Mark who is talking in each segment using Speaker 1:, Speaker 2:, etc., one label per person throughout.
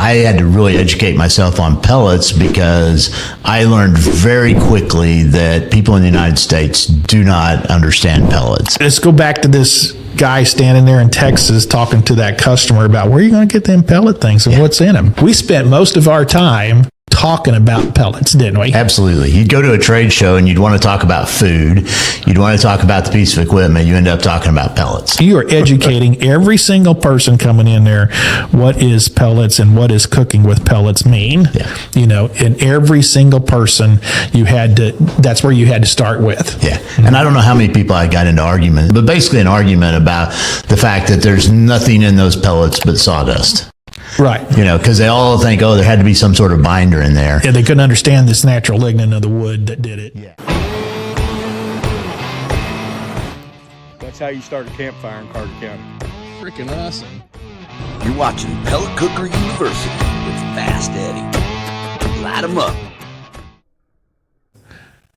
Speaker 1: I had to really educate myself on pellets because I learned very quickly that people in the United States do not understand pellets.
Speaker 2: Let's go back to this guy standing there in Texas talking to that customer about where are you going to get them pellet things and what's in them. We spent most of our time talking about pellets, didn't we?
Speaker 1: Absolutely. You'd go to a trade show and you'd want to talk about food. You'd want to talk about the piece of equipment. You end up talking about pellets.
Speaker 2: You are educating every single person coming in there what is pellets and what is cooking with pellets mean.
Speaker 1: Yeah.
Speaker 2: You know, and every single person that's where you had to start with.
Speaker 1: Yeah. And I don't know how many people I got into argument, but basically an argument about the fact that there's nothing in those pellets but sawdust.
Speaker 2: Right.
Speaker 1: You know, because they all think, there had to be some sort of binder in there.
Speaker 2: Yeah, they couldn't understand this natural lignin of the wood that did it.
Speaker 1: Yeah.
Speaker 3: That's how you start a campfire in Carter County.
Speaker 4: Freaking awesome.
Speaker 5: You're watching Pellet Cooker University with Fast Eddy. Light 'em up.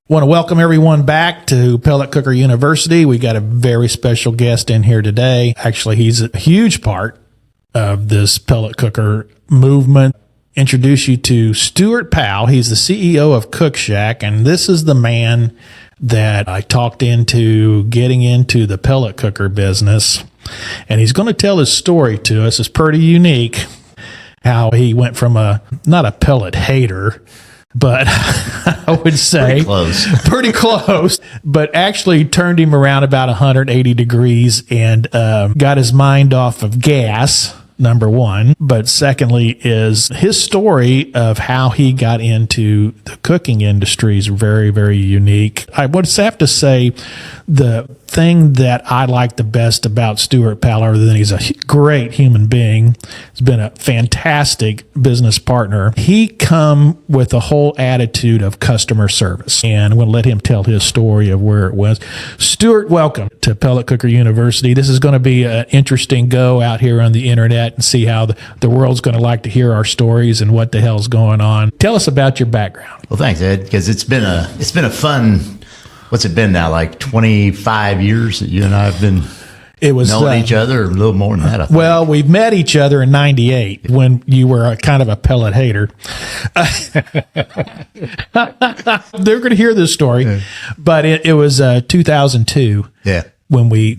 Speaker 2: Want to welcome everyone back to Pellet Cooker University. We got a very special guest in here today. Actually, he's a huge part of this pellet cooker movement. Introduce you to Stuart Powell. He's the CEO of Cookshack, and this is the man that I talked into getting into the pellet cooker business. And he's going to tell his story to us. It's pretty unique how he went from not a pellet hater, but I would say pretty close, but actually turned him around about 180 degrees and got his mind off of gas, number one. But secondly is his story of how he got into the cooking industry is very, very unique. I would have to say the thing that I like the best about Stuart Powell, other than he's a great human being, has been a fantastic business partner. He come with a whole attitude of customer service, and I'm going to let him tell his story of where it was. Stuart, welcome to Pellet Cooker University. This is going to be an interesting go out here on the internet and see how the world's going to like to hear our stories and what the hell's going on. Tell us about your background.
Speaker 1: Well, thanks, Ed, because it's been a fun. What's it been now? Like 25 years that you and I have been knowing each other, or a little more than that, I think.
Speaker 2: Well, we met each other in 98 when you were kind of a pellet hater. They're going to hear this story, but it was 2002.
Speaker 1: Yeah.
Speaker 2: When we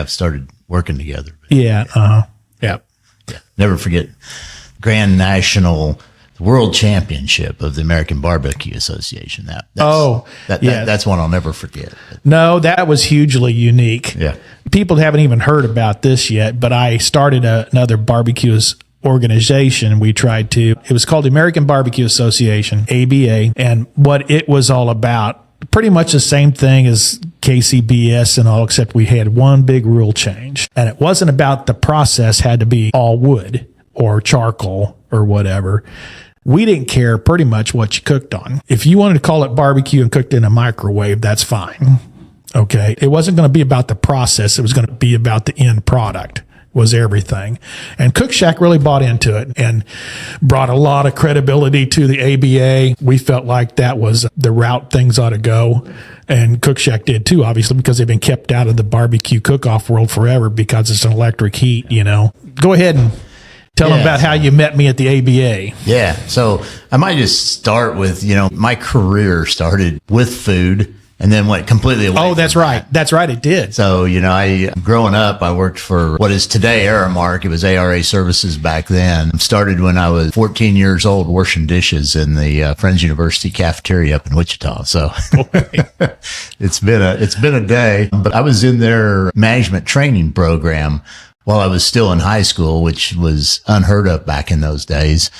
Speaker 1: started working together.
Speaker 2: Yeah.
Speaker 1: Yeah. Never forget Grand National World Championship of the American Barbecue Association. That's one I'll never forget.
Speaker 2: No, that was hugely unique.
Speaker 1: Yeah.
Speaker 2: People haven't even heard about this yet, but I started another barbecues organization. It was called the American Barbecue Association, ABA, and what it was all about, pretty much the same thing as KCBS and all, except we had one big rule change. And it wasn't about the process had to be all wood or charcoal or whatever. We didn't care pretty much what you cooked on. If you wanted to call it barbecue and cooked in a microwave, that's fine. Okay. It wasn't going to be about the process. It was going to be about the end product was everything. And Cookshack really bought into it and brought a lot of credibility to the ABA. We felt like that was the route things ought to go. And Cookshack did too, obviously, because they've been kept out of the barbecue cook-off world forever because it's an electric heat, you know. Go ahead and tell them about how you met me at the ABA.
Speaker 1: Yeah. So I might just start with, my career started with food and then went completely away.
Speaker 2: Oh, that's right. That's right. It did.
Speaker 1: So, growing up, I worked for what is today Aramark. It was ARA Services back then. Started when I was 14 years old washing dishes in the Friends University cafeteria up in Wichita. So it's been a day, but I was in their management training program while I was still in high school, which was unheard of back in those days.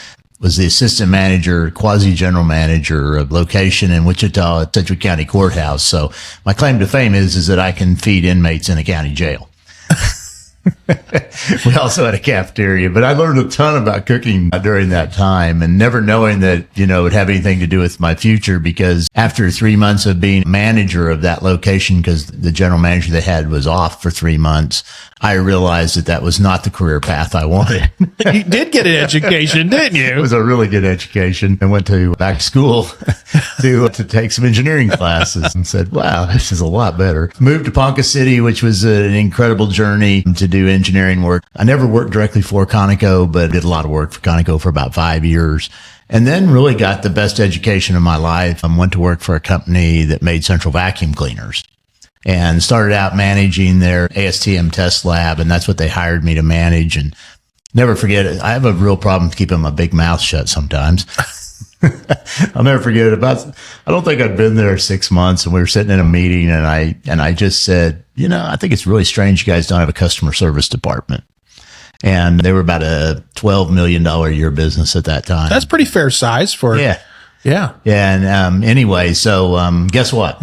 Speaker 1: Was the assistant manager, quasi-general manager of location in Wichita at Sedgwick County Courthouse. So my claim to fame is that I can feed inmates in a county jail. We also had a cafeteria, but I learned a ton about cooking during that time, and never knowing that, it would have anything to do with my future, because after 3 months of being manager of that location, because the general manager they had was off for 3 months, I realized that was not the career path I wanted.
Speaker 2: You did get an education, didn't you?
Speaker 1: It was a really good education. I went back to school to take some engineering classes and said, wow, this is a lot better. Moved to Ponca City, which was an incredible journey to do engineering work. I never worked directly for Conoco, but did a lot of work for Conoco for about 5 years. And then really got the best education of my life. I went to work for a company that made central vacuum cleaners and started out managing their ASTM test lab. And that's what they hired me to manage. And never forget it. I have a real problem keeping my big mouth shut sometimes. I'll never forget it. I don't think I'd been there 6 months, and we were sitting in a meeting, and I just said, I think it's really strange you guys don't have a customer service department. And they were about a $12 million a year business at that time.
Speaker 2: That's pretty fair size for.
Speaker 1: Yeah.
Speaker 2: Yeah.
Speaker 1: And anyway, so guess what?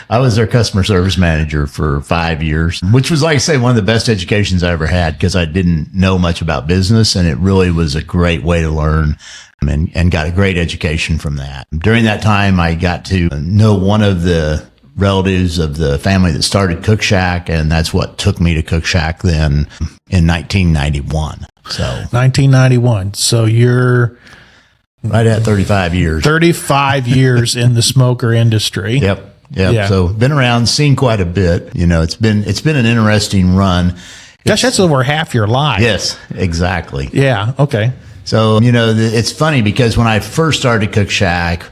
Speaker 1: I was their customer service manager for 5 years, which was, like I say, one of the best educations I ever had because I didn't know much about business, and it really was a great way to learn and got a great education from that. During that time, I got to know one of the relatives of the family that started Cookshack, and that's what took me to Cookshack then in 1991. So
Speaker 2: 1991. So you're
Speaker 1: right at 35 years.
Speaker 2: 35 years in the smoker industry.
Speaker 1: Yep.
Speaker 2: Yeah.
Speaker 1: So been around, seen quite a bit. It's been an interesting run.
Speaker 2: Gosh, that's over half your life.
Speaker 1: Yes, exactly.
Speaker 2: Yeah. Okay.
Speaker 1: So, it's funny because when I first started Cookshack,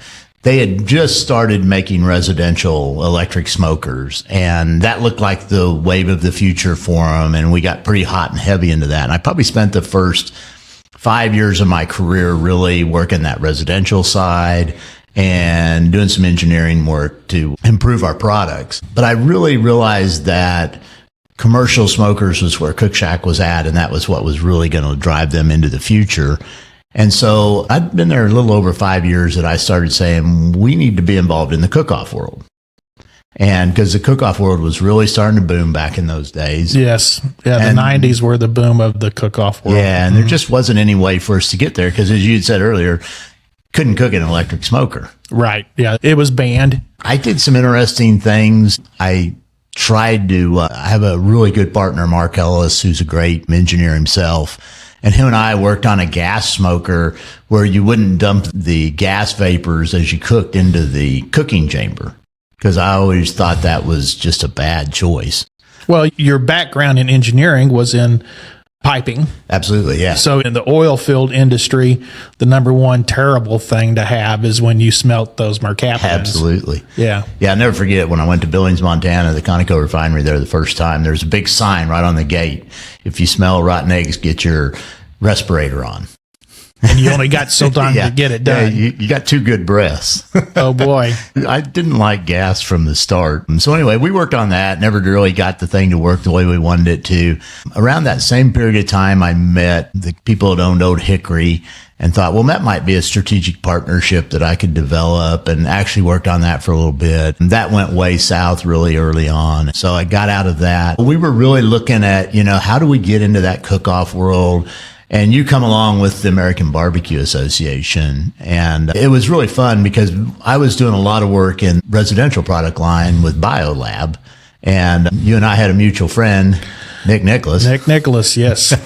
Speaker 1: they had just started making residential electric smokers, and that looked like the wave of the future for them. And we got pretty hot and heavy into that. And I probably spent the first 5 years of my career really working that residential side and doing some engineering work to improve our products. But I really realized that commercial smokers was where Cookshack was at, and that was what was really going to drive them into the future. And so I'd been there a little over 5 years that I started saying, we need to be involved in the cook-off world. And because the cook-off world was really starting to boom back in those days.
Speaker 2: Yes. Yeah,
Speaker 1: and
Speaker 2: the 90s were the boom of the cook-off world.
Speaker 1: Yeah, and there just wasn't any way for us to get there because, as you had said earlier, couldn't cook in an electric smoker.
Speaker 2: Right. Yeah, it was banned.
Speaker 1: I did some interesting things. I tried to I have a really good partner, Mark Ellis, who's a great engineer himself. And him and I worked on a gas smoker where you wouldn't dump the gas vapors as you cooked into the cooking chamber, because I always thought that was just a bad choice.
Speaker 2: Well, your background in engineering was in piping.
Speaker 1: Absolutely, yeah.
Speaker 2: So in the oil field industry, the number one terrible thing to have is when you smelt those mercaptans.
Speaker 1: Absolutely.
Speaker 2: Yeah.
Speaker 1: Yeah, I'll never forget when I went to Billings, Montana, the Conoco refinery there the first time. There's a big sign right on the gate. If you smell rotten eggs, get your respirator on.
Speaker 2: And you only got so time to get it done.
Speaker 1: Yeah, you got two good breaths.
Speaker 2: Oh, boy.
Speaker 1: I didn't like gas from the start. And so anyway, we worked on that. Never really got the thing to work the way we wanted it to. Around that same period of time, I met the people that owned Old Hickory and thought, well, that might be a strategic partnership that I could develop, and actually worked on that for a little bit. And that went way south really early on. So I got out of that. We were really looking at, how do we get into that cook-off world? And you come along with the American Barbecue Association. And it was really fun because I was doing a lot of work in residential product line with BioLab. And you and I had a mutual friend, Nick Nicholas.
Speaker 2: Nick Nicholas, yes.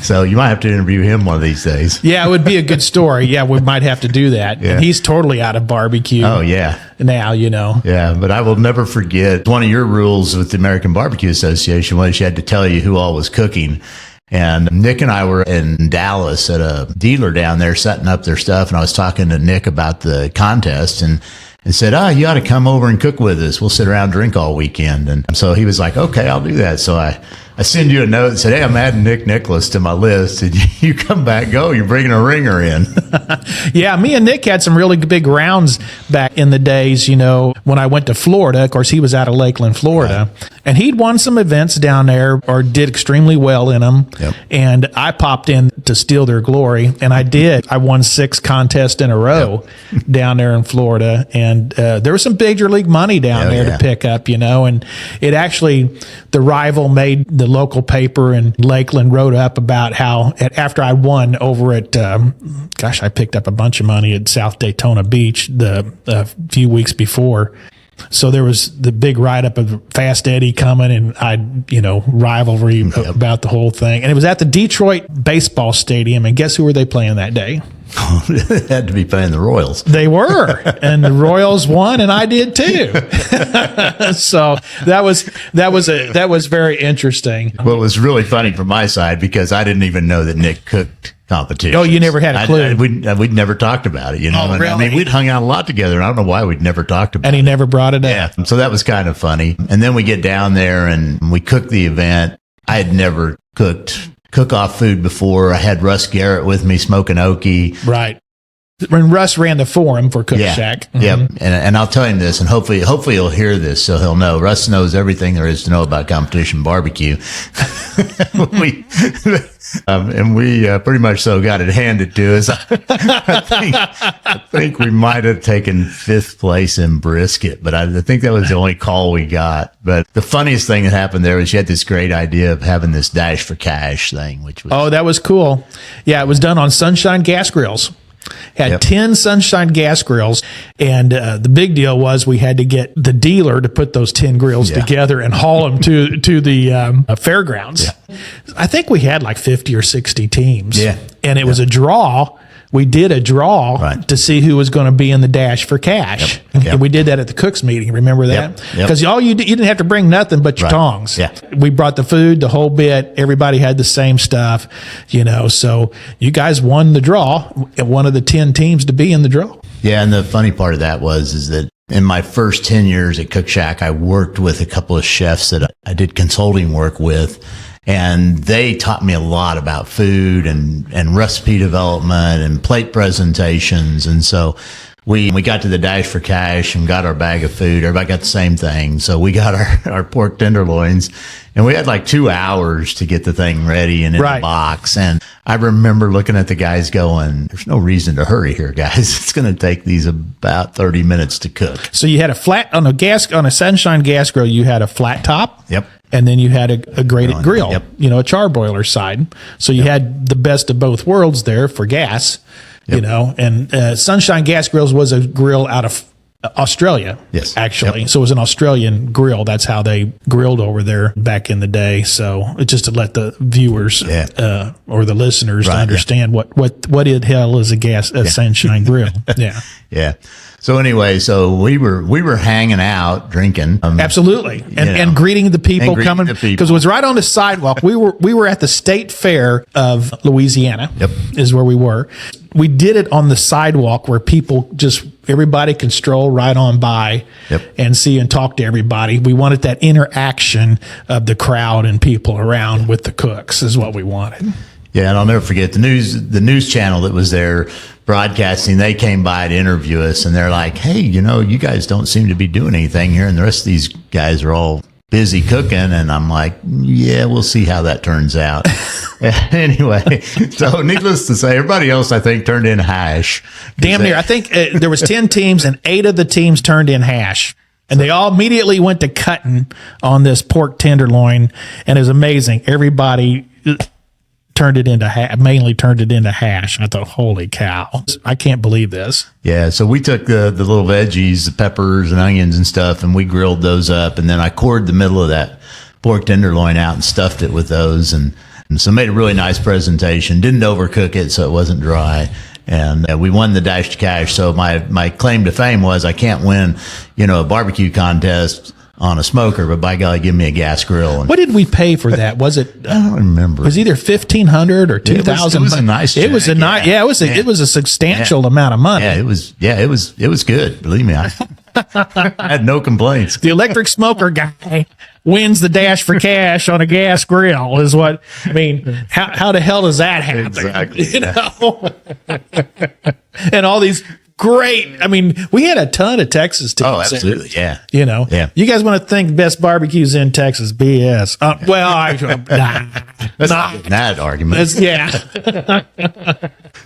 Speaker 1: So you might have to interview him one of these days.
Speaker 2: Yeah, it would be a good story. Yeah, we might have to do that.
Speaker 1: Yeah.
Speaker 2: And he's totally out of barbecue.
Speaker 1: Oh, yeah.
Speaker 2: Now,
Speaker 1: Yeah, but I will never forget one of your rules with the American Barbecue Association was you had to tell you who all was cooking. And Nick and I were in Dallas at a dealer down there setting up their stuff. And I was talking to Nick about the contest and said, you ought to come over and cook with us. We'll sit around and drink all weekend. And so he was like, okay, I'll do that. So I send you a note and said, hey, I'm adding Nick Nicholas to my list. And you come back, you're bringing a ringer in.
Speaker 2: Yeah, me and Nick had some really big rounds back in the days, when I went to Florida. Of course, he was out of Lakeland, Florida. Right. And he'd won some events down there or did extremely well in them.
Speaker 1: Yep.
Speaker 2: And I popped in to steal their glory. And I did. I won 6 contests in a row down there in Florida. And there was some major league money down there to pick up, and it actually, the rival made the local paper in Lakeland wrote up about how after I won over at, I picked up a bunch of money at South Daytona Beach a few weeks before. So there was the big write-up of Fast Eddy coming, and rivalry about the whole thing. And it was at the Detroit baseball stadium, and guess who were they playing that day?
Speaker 1: It had to be paying the Royals.
Speaker 2: They were, and the Royals won, and I did too. So that was very interesting.
Speaker 1: Well, it was really funny from my side because I didn't even know that Nick cooked competition.
Speaker 2: Oh, you never had a clue.
Speaker 1: We'd never talked about it, you know.
Speaker 2: Oh, really?
Speaker 1: I mean, we'd hung out a lot together, and I don't know why we'd never talked about it.
Speaker 2: And he never brought it up.
Speaker 1: Yeah, so that was kind of funny. And then we get down there and we cook the event. I had never cook-off food before. I had Russ Garrett with me smoking okie.
Speaker 2: Right. When Russ ran the forum for Cookshack.
Speaker 1: Yeah. Yep. And I'll tell him this, and hopefully he'll hear this so he'll know. Russ knows everything there is to know about competition barbecue. And we pretty much so got it handed to us. I think we might have taken 5th place in brisket, but I think that was the only call we got. But the funniest thing that happened there was you had this great idea of having this dash for cash thing, which was...
Speaker 2: Oh, that was cool. Yeah, it was done on Sunshine gas grills. Had 10 Sunshine gas grills, and the big deal was we had to get the dealer to put those 10 grills together and haul them to the fairgrounds. Yeah. I think we had like 50 or 60 teams. Yeah. And it was a draw. We did a draw to see who was going to be in the dash for cash. Yep. And we did that at the Cooks meeting. Remember that? Because you didn't have to bring nothing but your tongs. Yeah. We brought the food, the whole bit. Everybody had the same stuff, you know. So you guys won the draw, one of the 10 teams to be in the draw.
Speaker 1: Yeah, and the funny part of that is that in my first 10 years at Cookshack, I worked with a couple of chefs that I did consulting work with. And they taught me a lot about food and recipe development and plate presentations. And so we got to the dash for cash and got our bag of food. Everybody got the same thing. So we got our pork tenderloins, and we had like 2 hours to get the thing ready and in the box. And I remember looking at the guys going, there's no reason to hurry here, guys. It's going to take these about 30 minutes to cook.
Speaker 2: So you had a flat on a Sunshine gas grill, you had a flat top.
Speaker 1: Yep.
Speaker 2: And then you had a grated grill, you know, a charbroiler side. So you had the best of both worlds there for gas, you know, and Sunshine Gas Grills was a grill out of Australia, actually. Yep. So it was an Australian grill. That's how they grilled over there back in the day. So it's just to let the viewers or the listeners understand what the hell is a Sunshine grill.
Speaker 1: Yeah. So anyway, we were hanging out, drinking,
Speaker 2: absolutely, and greeting the people coming, because it was right on the sidewalk. We were at the State Fair of Louisiana. Yep, is where we were. We did it on the sidewalk where everybody can stroll right on by and see and talk to everybody. We wanted that interaction of the crowd and people around with the cooks is what we wanted.
Speaker 1: Yeah, and I'll never forget the news channel that was there broadcasting. They came by to interview us, and they're like, "Hey, you know, you guys don't seem to be doing anything here, and the rest of these guys are all busy cooking." And I'm like, "Yeah, we'll see how that turns out." Anyway, so needless to say, everybody else I think turned in hash.
Speaker 2: Damn near. I think there was 10 teams, and 8 of the teams turned in hash. And they all immediately went to cutting on this pork tenderloin, and it was amazing. Everybody mainly turned it into hash. I thought, holy cow, I can't believe this.
Speaker 1: Yeah, so we took the little veggies, the peppers and onions and stuff, and we grilled those up, and then I cored the middle of that pork tenderloin out and stuffed it with those, and so made a really nice presentation. Didn't overcook it, so it wasn't dry. And we won the dash to cash. So my claim to fame was I can't win, you know, a barbecue contest on a smoker, but by golly, give me a gas grill. And
Speaker 2: what did we pay for that? Was it?
Speaker 1: I don't remember.
Speaker 2: It was either $1,500 or $2,000.
Speaker 1: It was a nice.
Speaker 2: It was a nice. Yeah, it was a substantial amount of money.
Speaker 1: Yeah, it was good. Believe me, I had no complaints.
Speaker 2: The electric smoker guy wins the dash for cash on a gas grill is what I mean. How the hell does that happen?
Speaker 1: Exactly.
Speaker 2: You know, and all these. Great. I mean, we had a ton of Texas teams.
Speaker 1: Oh, absolutely. Yeah.
Speaker 2: You know, you guys want to think best barbecues in Texas? BS.
Speaker 1: That's not that argument.
Speaker 2: Yeah.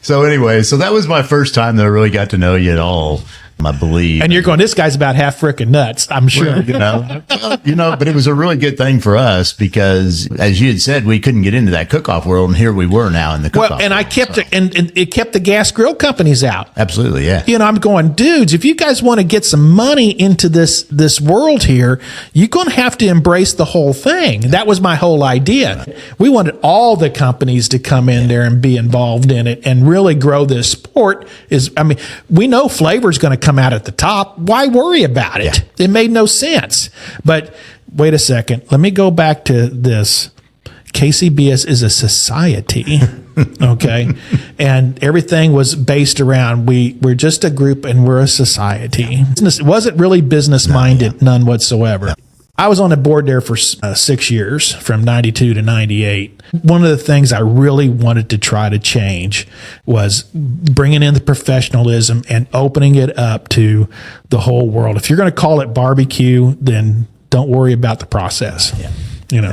Speaker 1: So anyway, that was my first time that I really got to know you at all. I believe.
Speaker 2: And you're going, this guy's about half frickin' nuts, I'm sure.
Speaker 1: But it was a really good thing for us because, as you had said, we couldn't get into that cook-off world, and here we were now in the cook-off
Speaker 2: Well, and
Speaker 1: world,
Speaker 2: I kept it, and it kept the gas grill companies out.
Speaker 1: Absolutely, yeah.
Speaker 2: I'm going, dudes, if you guys want to get some money into this world here, you're going to have to embrace the whole thing. That was my whole idea. We wanted all the companies to come in there and be involved in it and really grow this sport. We know flavor's going to come out at the top. Why worry about it?
Speaker 1: Yeah.
Speaker 2: It made no sense. But wait a second. Let me go back to this. KCBS is a society. Okay. And everything was based around, we're just a group and we're a society. It wasn't really business minded, none whatsoever. I was on the board there for 6 years, from 92 to 98. One of the things I really wanted to try to change was bringing in the professionalism and opening it up to the whole world. If you're going to call it barbecue, then don't worry about the process.
Speaker 1: Yeah.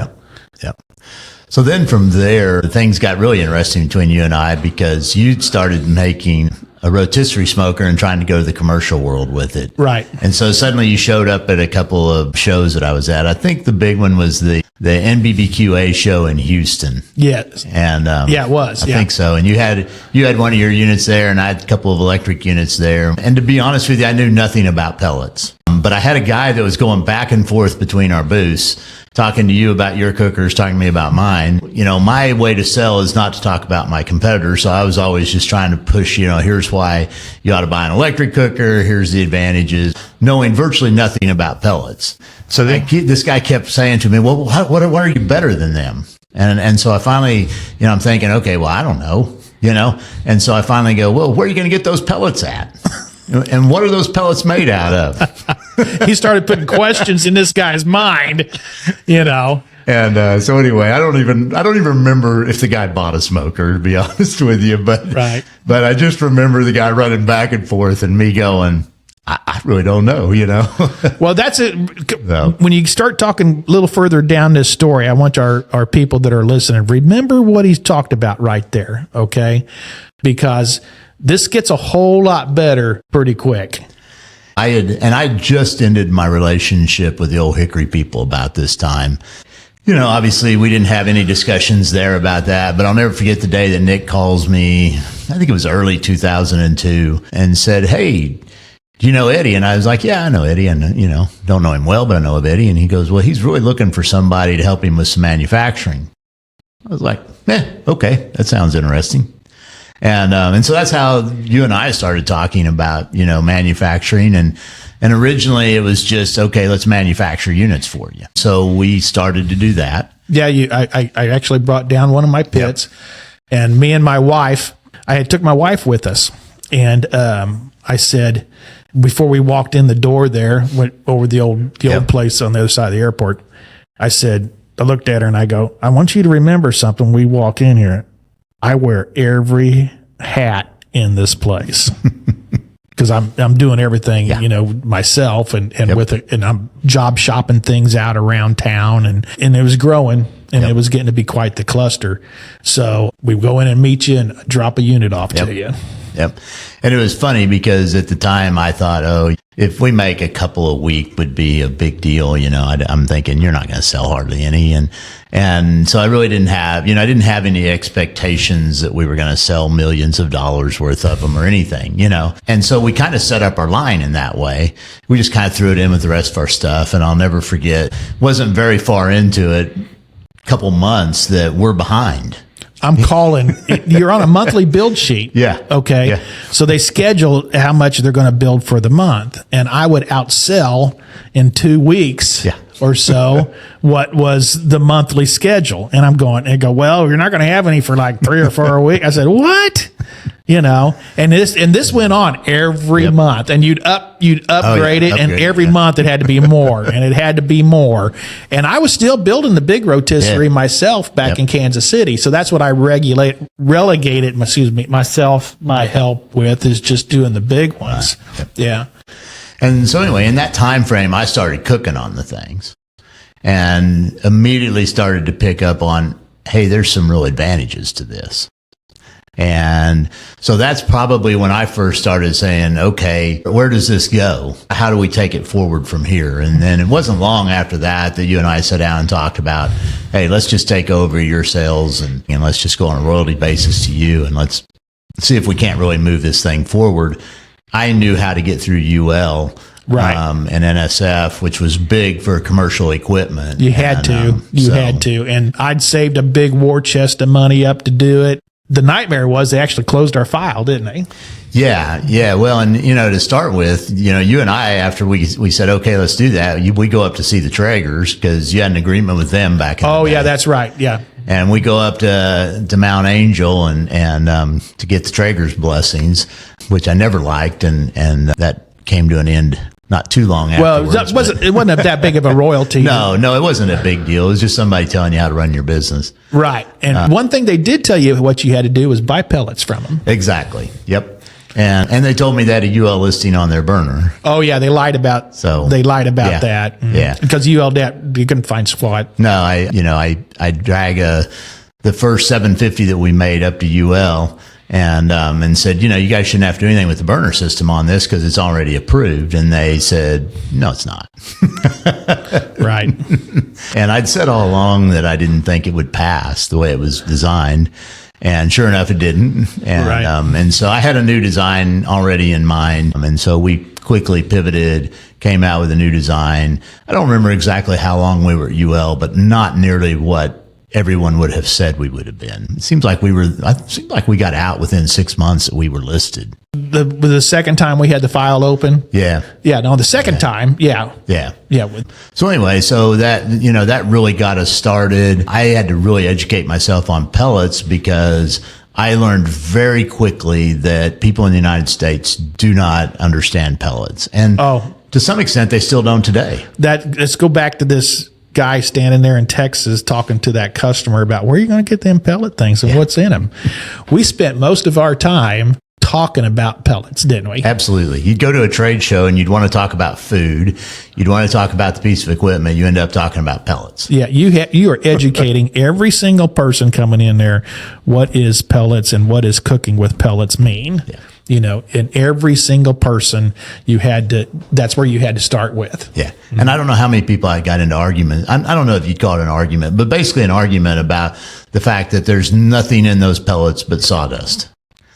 Speaker 1: So then from there, things got really interesting between you and I because you started making a rotisserie smoker and trying to go to the commercial world with it.
Speaker 2: Right.
Speaker 1: And so suddenly you showed up at a couple of shows that I was at. I think the big one was the NBBQA show in Houston.
Speaker 2: Yes.
Speaker 1: And
Speaker 2: it was.
Speaker 1: I think so. And you had one of your units there, and I had a couple of electric units there. And to be honest with you, I knew nothing about pellets. But I had a guy that was going back and forth between our booths, talking to you about your cookers, talking to me about mine. My way to sell is not to talk about my competitors. So I was always just trying to push, here's why you ought to buy an electric cooker. Here's the advantages, knowing virtually nothing about pellets. So this guy kept saying to me, well, what are you better than them? And so I finally, I'm thinking, okay, well, I don't know, and so I finally go, well, where are you going to get those pellets at? And what are those pellets made out of?
Speaker 2: He started putting questions in this guy's mind,
Speaker 1: And so anyway, I don't even remember if the guy bought a smoker, to be honest with you. But but I just remember the guy running back and forth and me going, I really don't know,
Speaker 2: Well, that's it.
Speaker 1: So.
Speaker 2: When you start talking a little further down this story, I want our people that are listening, remember what he's talked about right there, okay? Because this gets a whole lot better pretty quick.
Speaker 1: I just ended my relationship with the Old Hickory people about this time. Obviously we didn't have any discussions there about that, but I'll never forget the day that Nick calls me, I think it was early 2002, and said, hey, do you know Eddy? And I was like, yeah, I know Eddy. And, don't know him well, but I know of Eddy. And he goes, well, he's really looking for somebody to help him with some manufacturing. I was like, okay, that sounds interesting. And so that's how you and I started talking about, manufacturing. And originally it was just, okay, let's manufacture units for you. So we started to do that.
Speaker 2: Yeah. I actually brought down one of my pits, and me and my wife, I had took my wife with us. And I said, before we walked in the door there, went over the old place on the other side of the airport, I looked at her and I go, I want you to remember something. We walk in here. I wear every hat in this place because I'm doing everything, myself and with it, and I'm job shopping things out around town, and it was growing, and it was getting to be quite the cluster. So we go in and meet you and drop a unit off to you.
Speaker 1: Yep. And it was funny because at the time I thought, if we make a couple a week would be a big deal. I'm thinking you're not going to sell hardly any. And so I really didn't have, I didn't have any expectations that we were going to sell millions of dollars worth of them or anything, And so we kind of set up our line in that way. We just kind of threw it in with the rest of our stuff. And I'll never forget, wasn't very far into it, a couple months that we're behind.
Speaker 2: I'm calling. You're on a monthly build sheet.
Speaker 1: Yeah.
Speaker 2: Okay.
Speaker 1: Yeah.
Speaker 2: So they schedule how much they're going to build for the month. And I would outsell in 2 weeks or so what was the monthly schedule. And I'm going, well, you're not going to have any for like 3 or 4 a week. I said, what? And this went on every month, and you'd upgrade it, and every month it had to be more, and it had to be more. And I was still building the big rotisserie myself back in Kansas City. So that's what I relegated myself, my help with, is just doing the big ones. Yeah.
Speaker 1: And so anyway, in that time frame, I started cooking on the things and immediately started to pick up on, hey, there's some real advantages to this. And so that's probably when I first started saying, okay, where does this go? How do we take it forward from here? And then it wasn't long after that you and I sat down and talked about, hey, let's just take over your sales and let's just go on a royalty basis to you and let's see if we can't really move this thing forward. I knew how to get through UL.
Speaker 2: Right.
Speaker 1: And NSF, which was big for commercial equipment.
Speaker 2: You had to. And I'd saved a big war chest of money up to do it. The nightmare was they actually closed our file, didn't they?
Speaker 1: Yeah. Well, and to start with, you and I, after we said, okay, let's do that, we go up to see the Traegers because you had an agreement with them back in the day.
Speaker 2: Yeah, that's right. Yeah.
Speaker 1: And we go up to Mount Angel and to get the Traeger's blessings, which I never liked. And that came to an end not too long afterwards.
Speaker 2: Well, it wasn't that big of a royalty.
Speaker 1: No, it wasn't a big deal. It was just somebody telling you how to run your business.
Speaker 2: Right. And one thing they did tell you what you had to do was buy pellets from them.
Speaker 1: Exactly. Yep. And they told me that a UL listing on their burner.
Speaker 2: Oh yeah, they lied about that.
Speaker 1: Yeah.
Speaker 2: Because UL debt, you couldn't find squat.
Speaker 1: No, I drag the first 750 that we made up to UL and said, you guys shouldn't have to do anything with the burner system on this because it's already approved. And they said, no, it's not.
Speaker 2: Right.
Speaker 1: And I'd said all along that I didn't think it would pass the way it was designed. And sure enough, it didn't. And,
Speaker 2: right.
Speaker 1: And so I had a new design already in mind. And so we quickly pivoted, came out with a new design. I don't remember exactly how long we were at UL, but not nearly what everyone would have said we would have been. It seems like we got out within 6 months that we were listed.
Speaker 2: The second time we had the file open?
Speaker 1: Yeah.
Speaker 2: Yeah, no, the second time, yeah.
Speaker 1: Yeah.
Speaker 2: Yeah.
Speaker 1: So anyway, that really got us started. I had to really educate myself on pellets because I learned very quickly that people in the United States do not understand pellets. And to some extent, they still don't today.
Speaker 2: Let's go back to this guy standing there in Texas talking to that customer about where are you going to get them pellet things and what's in them. We spent most of our time talking about pellets, didn't we?
Speaker 1: Absolutely. You'd go to a trade show and you'd want to talk about food. You'd want to talk about the piece of equipment. You end up talking about pellets.
Speaker 2: Yeah, you are educating every single person coming in there. What is pellets and what does cooking with pellets mean? Yeah. And every single person that's where you had to start with.
Speaker 1: Yeah. Mm-hmm. And I don't know how many people I got into argument. I don't know if you'd call it an argument, but basically an argument about the fact that there's nothing in those pellets but sawdust.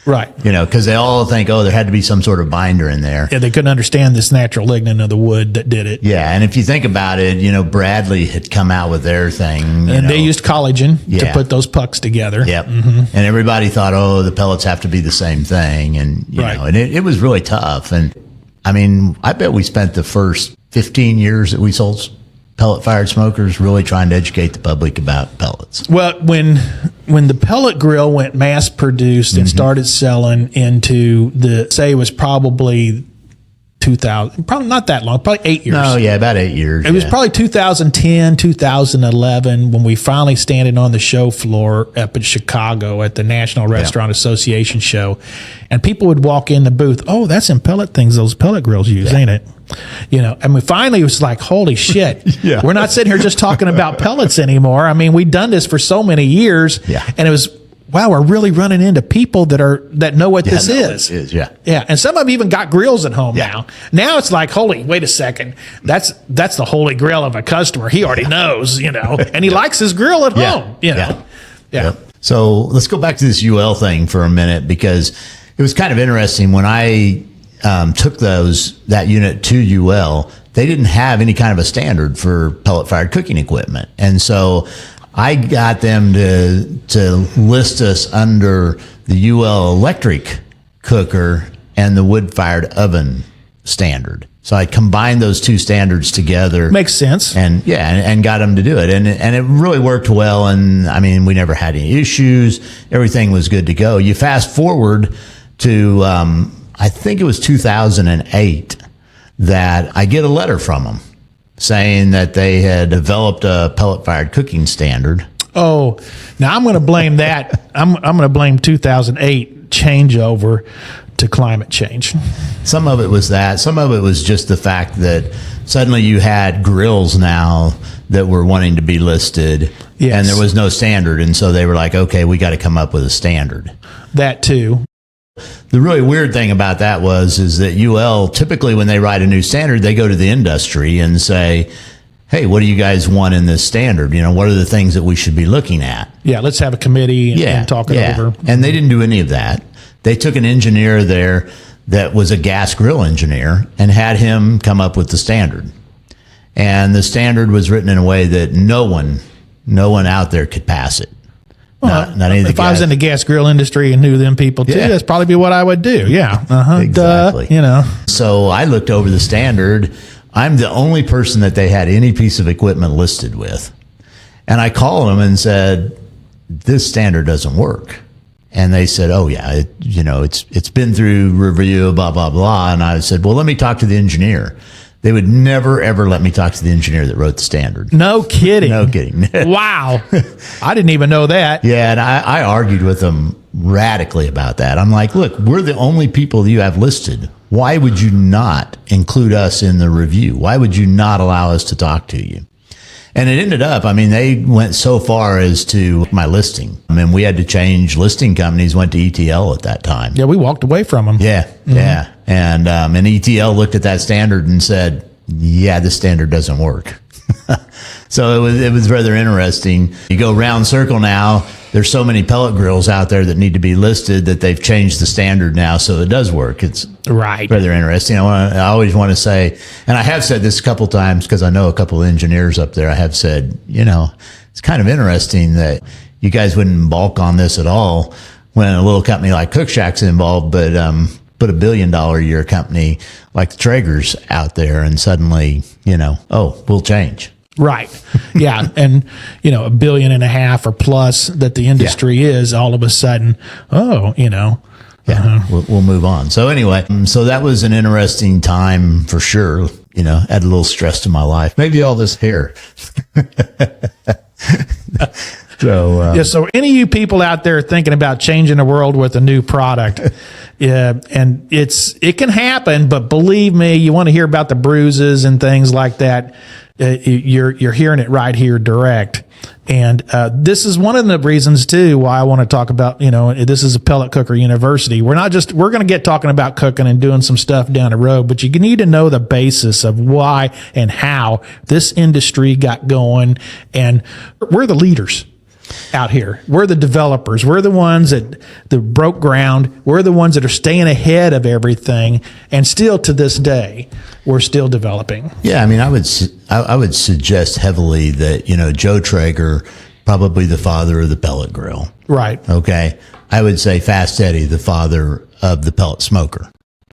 Speaker 2: Right.
Speaker 1: Because they all think, there had to be some sort of binder in there.
Speaker 2: Yeah, they couldn't understand this natural lignin of the wood that did it.
Speaker 1: Yeah, and if you think about it, Bradley had come out with their thing.
Speaker 2: And they used collagen to put those pucks together.
Speaker 1: Yep. Mm-hmm. And everybody thought, the pellets have to be the same thing. And, and it was really tough. And, I bet we spent the first 15 years that we sold pellet-fired smokers really trying to educate the public about pellets.
Speaker 2: Well, when the pellet grill went mass-produced and started selling into it was probably 2000, probably not that long, probably 8 years.
Speaker 1: No, yeah, about 8 years.
Speaker 2: It was probably 2010, 2011 when we finally standing on the show floor up in Chicago at the National Restaurant Association show. And people would walk in the booth, that's them pellet things those pellet grills use, ain't it? And we finally was like, holy shit, we're not sitting here just talking about pellets anymore. We'd done this for so many years and it was, wow, we're really running into people that know what this is.
Speaker 1: Yeah.
Speaker 2: And some of them even got grills at home now. Now it's like, wait a second. That's the holy grail of a customer. He already knows, and he likes his grill at home, Yeah.
Speaker 1: Yep. So let's go back to this UL thing for a minute because it was kind of interesting when I took that unit to UL. They didn't have any kind of a standard for pellet-fired cooking equipment. And so I got them to list us under the UL electric cooker and the wood-fired oven standard. So I combined those two standards together.
Speaker 2: Makes sense.
Speaker 1: And got them to do it. And it really worked well. And we never had any issues. Everything was good to go. You fast forward to, I think it was 2008 that I get a letter from them saying that they had developed a pellet-fired cooking standard.
Speaker 2: Oh, now I'm going to blame that. I'm going to blame 2008 changeover to climate change.
Speaker 1: Some of it was that. Some of it was just the fact that suddenly you had grills now that were wanting to be listed,
Speaker 2: Yes.
Speaker 1: And there was no standard. And so they were like, okay, we got to come up with a standard.
Speaker 2: That too.
Speaker 1: The really weird thing about that is that UL, typically when they write a new standard, they go to the industry and say, hey, what do you guys want in this standard? You know, what are the things that we should be looking at?
Speaker 2: Yeah, let's have a committee and talk it over.
Speaker 1: And they didn't do any of that. They took an engineer there that was a gas grill engineer and had him come up with the standard. And the standard was written in a way that no one out there could pass it.
Speaker 2: Well,
Speaker 1: not any of the
Speaker 2: if I was
Speaker 1: guys.
Speaker 2: in the gas grill industry and knew them people too, that's probably be what I would do. Yeah.
Speaker 1: Exactly.
Speaker 2: You know.
Speaker 1: So I looked over the standard. I'm the only person that they had any piece of equipment listed with. And I called them and said, this standard doesn't work. And they said, oh yeah, it's been through review, blah, blah, blah. And I said, well, let me talk to the engineer. They would never, ever let me talk to the engineer that wrote the standard.
Speaker 2: No kidding.
Speaker 1: No kidding.
Speaker 2: Wow. I didn't even know that.
Speaker 1: Yeah, and I argued with them radically about that. I'm like, look, we're the only people you have listed. Why would you not include us in the review? Why would you not allow us to talk to you? And it ended up, I mean, they went so far as to my listing. I mean, we had to change listing companies, went to ETL at that time.
Speaker 2: Yeah, we walked away from them.
Speaker 1: Yeah, yeah. And ETL looked at that standard and said, yeah, this standard doesn't work. So it was rather interesting. You go round circle now, there's so many pellet grills out there that need to be listed that they've changed the standard now, so it does work. It's
Speaker 2: right.
Speaker 1: Rather interesting. I always want to say, and I have said this a couple times because I know a couple of engineers up there, I have said, it's kind of interesting that you guys wouldn't balk on this at all when a little company like Cookshack's involved, but put $1 billion a year company like the Traeger's out there and suddenly, we'll change.
Speaker 2: Right. Yeah. And, $1.5 billion or plus that the industry is all of a sudden,
Speaker 1: Yeah, we'll move on. So anyway, so that was an interesting time for sure. Add a little stress to my life. Maybe all this hair.
Speaker 2: So any of you people out there thinking about changing the world with a new product, and it can happen, but believe me, you want to hear about the bruises and things like that. You're hearing it right here direct. And this is one of the reasons too why I want to talk about, this is a Pellet Cooker University. We're going to get talking about cooking and doing some stuff down the road, but you need to know the basis of why and how this industry got going. And we're the leaders out here. We're the developers. We're the ones that broke ground. We're the ones that are staying ahead of everything. And still to this day, we're still developing.
Speaker 1: Yeah. I mean, I would suggest heavily that, Joe Traeger, probably the father of the pellet grill.
Speaker 2: Right.
Speaker 1: Okay. I would say Fast Eddy, the father of the pellet smoker.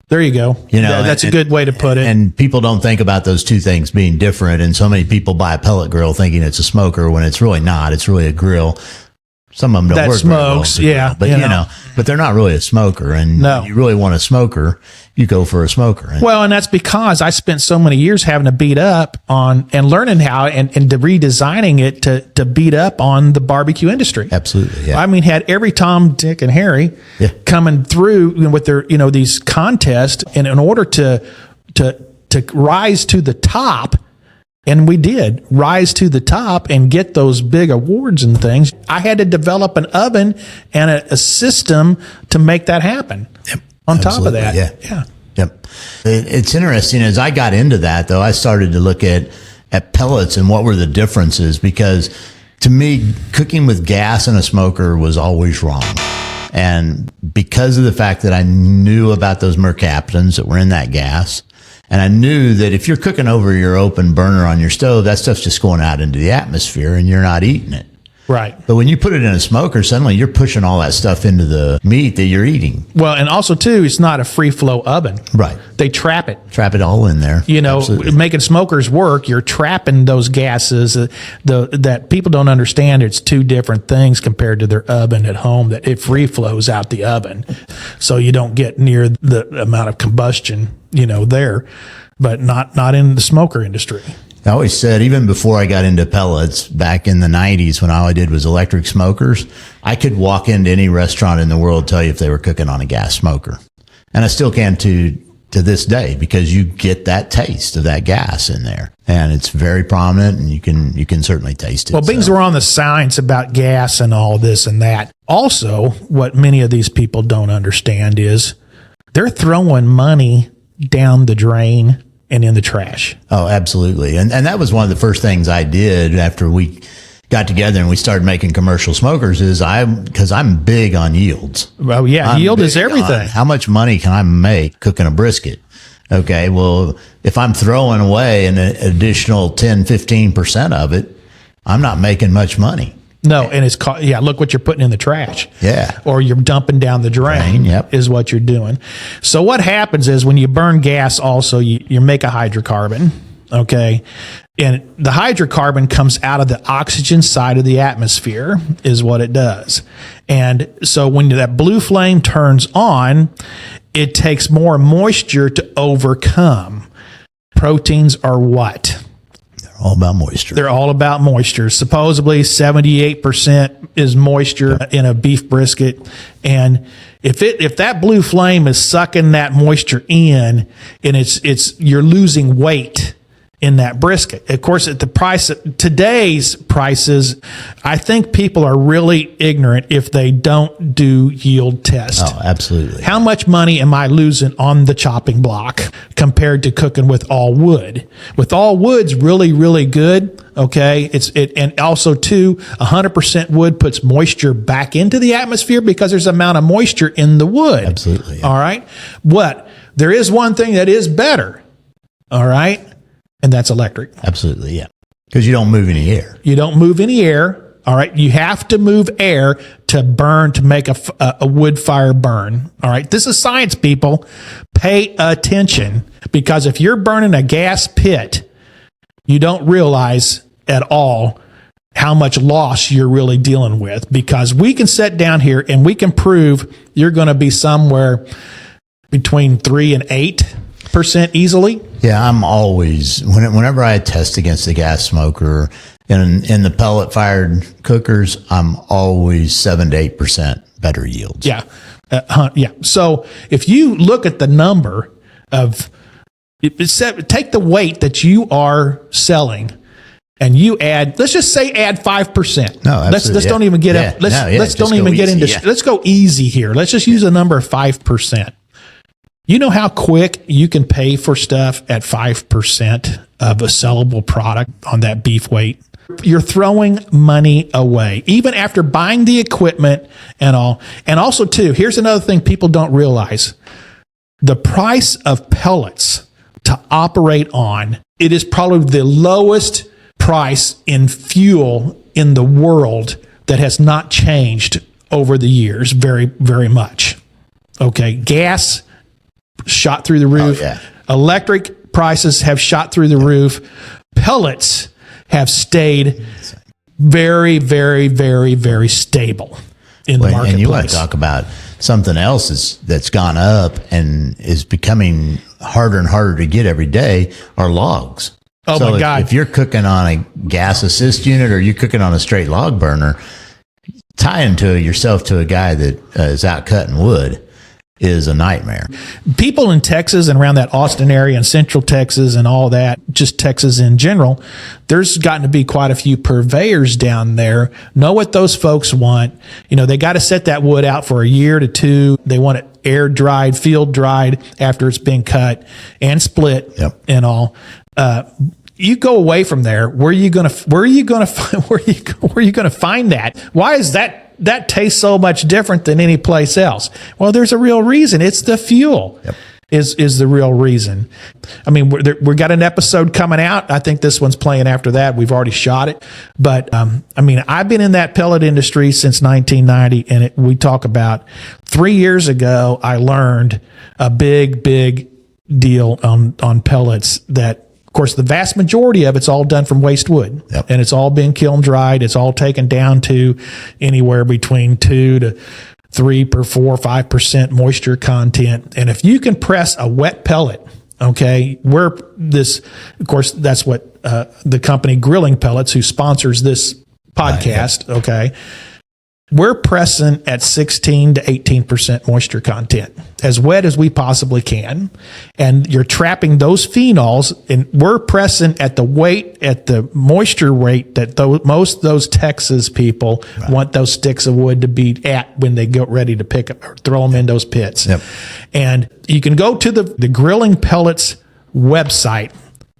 Speaker 2: There you go. That's a good way to put it.
Speaker 1: And people don't think about those two things being different. And so many people buy a pellet grill thinking it's a smoker when it's really not. It's really a grill. Some of them don't
Speaker 2: that
Speaker 1: work
Speaker 2: smokes,
Speaker 1: very well, but but they're not really a smoker. And when you really want a smoker, you go for a smoker.
Speaker 2: Well, and that's because I spent so many years having to beat up on and learning how and redesigning it to beat up on the barbecue industry.
Speaker 1: Absolutely. Yeah.
Speaker 2: I mean, had every Tom, Dick, and Harry coming through with their, these contests, and in order to rise to the top. And we did rise to the top and get those big awards and things. I had to develop an oven and a system to make that happen.
Speaker 1: Yep.
Speaker 2: On top of that.
Speaker 1: Yeah. Yep. It's interesting. As I got into that, though, I started to look at pellets and what were the differences, because to me, cooking with gas in a smoker was always wrong. And because of the fact that I knew about those mercaptans that were in that gas, and I knew that if you're cooking over your open burner on your stove, that stuff's just going out into the atmosphere and you're not eating it.
Speaker 2: Right.
Speaker 1: But when you put it in a smoker, suddenly you're pushing all that stuff into the meat that you're eating.
Speaker 2: Well, and also, too, it's not a free flow oven.
Speaker 1: Right.
Speaker 2: They trap it.
Speaker 1: Trap it all in there. Absolutely.
Speaker 2: Making smokers work, you're trapping those gases that people don't understand. It's two different things compared to their oven at home, that it free flows out the oven. So you don't get near the amount of combustion, there, but not in the smoker industry.
Speaker 1: I always said, even before I got into pellets back in the 90s, when all I did was electric smokers, I could walk into any restaurant in the world, tell you if they were cooking on a gas smoker. And I still can to to this day because you get that taste of that gas in there, and it's very prominent, and you can certainly taste it.
Speaker 2: Well, being we're on the science about gas and all this and that. Also, what many of these people don't understand is they're throwing money down the drain and in the trash.
Speaker 1: Oh, absolutely. And that was one of the first things I did after we got together and we started making commercial smokers is because I'm big on yields.
Speaker 2: Well, yeah, yield is everything.
Speaker 1: How much money can I make cooking a brisket? Okay, well, if I'm throwing away an additional 10, 15% of it, I'm not making much money.
Speaker 2: No, and it's look what you're putting in the trash.
Speaker 1: Yeah.
Speaker 2: Or you're dumping down the drain
Speaker 1: yep.
Speaker 2: is what you're doing. So what happens is when you burn gas also, you make a hydrocarbon, okay? And the hydrocarbon comes out of the oxygen side of the atmosphere is what it does. And so when that blue flame turns on, it takes more moisture to overcome. Proteins are what?
Speaker 1: All about moisture.
Speaker 2: They're all about moisture. Supposedly 78% is moisture in a beef brisket. And if that blue flame is sucking that moisture in, and you're losing weight in that brisket. Of course, at the price today's prices, I think people are really ignorant if they don't do yield test.
Speaker 1: Oh, absolutely.
Speaker 2: How much money am I losing on the chopping block compared to cooking with all wood? With all wood's really, really good. Okay. And also too, 100% wood puts moisture back into the atmosphere because there's an amount of moisture in the wood.
Speaker 1: Absolutely. Yeah.
Speaker 2: All right. But there is one thing that is better. All right. And that's electric.
Speaker 1: Absolutely, yeah. Because you don't move any air.
Speaker 2: You don't move any air. All right. You have to move air to make a wood fire burn. All right. This is science, people. Pay attention, because if you're burning a gas pit, you don't realize at all how much loss you're really dealing with, because we can sit down here and we can prove you're going to be somewhere between 3 and 8% easily.
Speaker 1: Yeah, I'm always, whenever I test against the gas smoker in the pellet fired cookers, I'm always 7 to 8% better yields.
Speaker 2: Yeah. Yeah. So if you look at the number of, take the weight that you are selling and you add, let's just say add 5%.
Speaker 1: No, absolutely.
Speaker 2: Let's don't even get up. Let's don't even get into, let's go easy here. Let's just use a number of 5%. You know how quick you can pay for stuff at 5% of a sellable product on that beef weight? You're throwing money away, even after buying the equipment and all. And also, too, here's another thing people don't realize. The price of pellets to operate on, it is probably the lowest price in fuel in the world that has not changed over the years very, very much. Okay, gas shot through the roof.
Speaker 1: Oh, yeah.
Speaker 2: Electric prices have shot through the roof. Pellets have stayed very, very, very, very stable in the marketplace.
Speaker 1: And you want to talk about something else that's gone up and is becoming harder and harder to get every day are logs.
Speaker 2: Oh, my God.
Speaker 1: If you're cooking on a gas assist unit or you're cooking on a straight log burner, tying yourself to a guy that is out cutting wood is a nightmare.
Speaker 2: People in Texas and around that Austin area and Central Texas and all that, just Texas in general, there's gotten to be quite a few purveyors down there, know what those folks want. You know, they got to set that wood out for a year to 2. They want it air dried, field dried after it's been cut and split and all. You go away from there. Where are you going to find that? Why is that tastes so much different than any place else? Well, there's a real reason. It's the fuel is the real reason. I mean, we got an episode coming out. I think this one's playing after that. We've already shot it. But, I mean, I've been in that pellet industry since 1990, and we talk about 3 years ago, I learned a big, big deal on pellets that, of course, the vast majority of it's all done from waste wood, and it's all been kiln dried. It's all taken down to anywhere between 2 to 3 per 4 or 5% moisture content. And if you can press a wet pellet, okay, of course, that's what the company Grilling Pellets, who sponsors this podcast, okay, we're pressing at 16 to 18% moisture content, as wet as we possibly can. And you're trapping those phenols, and we're pressing at the weight, at the moisture rate that most of those Texas people want those sticks of wood to be at when they get ready to pick up or throw them in those pits.
Speaker 1: Yep.
Speaker 2: And you can go to the Grilling Pellets website,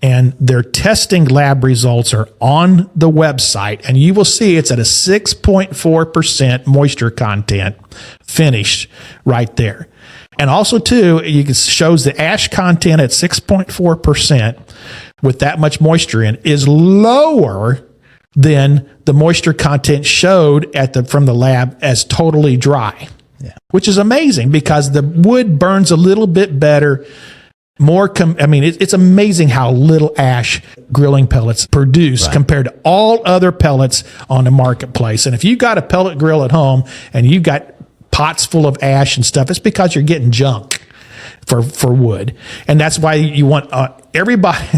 Speaker 2: and their testing lab results are on the website, and you will see it's at a 6.4% moisture content finish right there. And also too, shows the ash content at 6.4% with that much moisture in is lower than the moisture content showed from the lab as totally dry, which is amazing because the wood burns a little bit better. It's amazing how little ash grilling pellets produce compared to all other pellets on the marketplace. And if you got a pellet grill at home and you got pots full of ash and stuff, it's because you're getting junk for wood. And that's why you want everybody,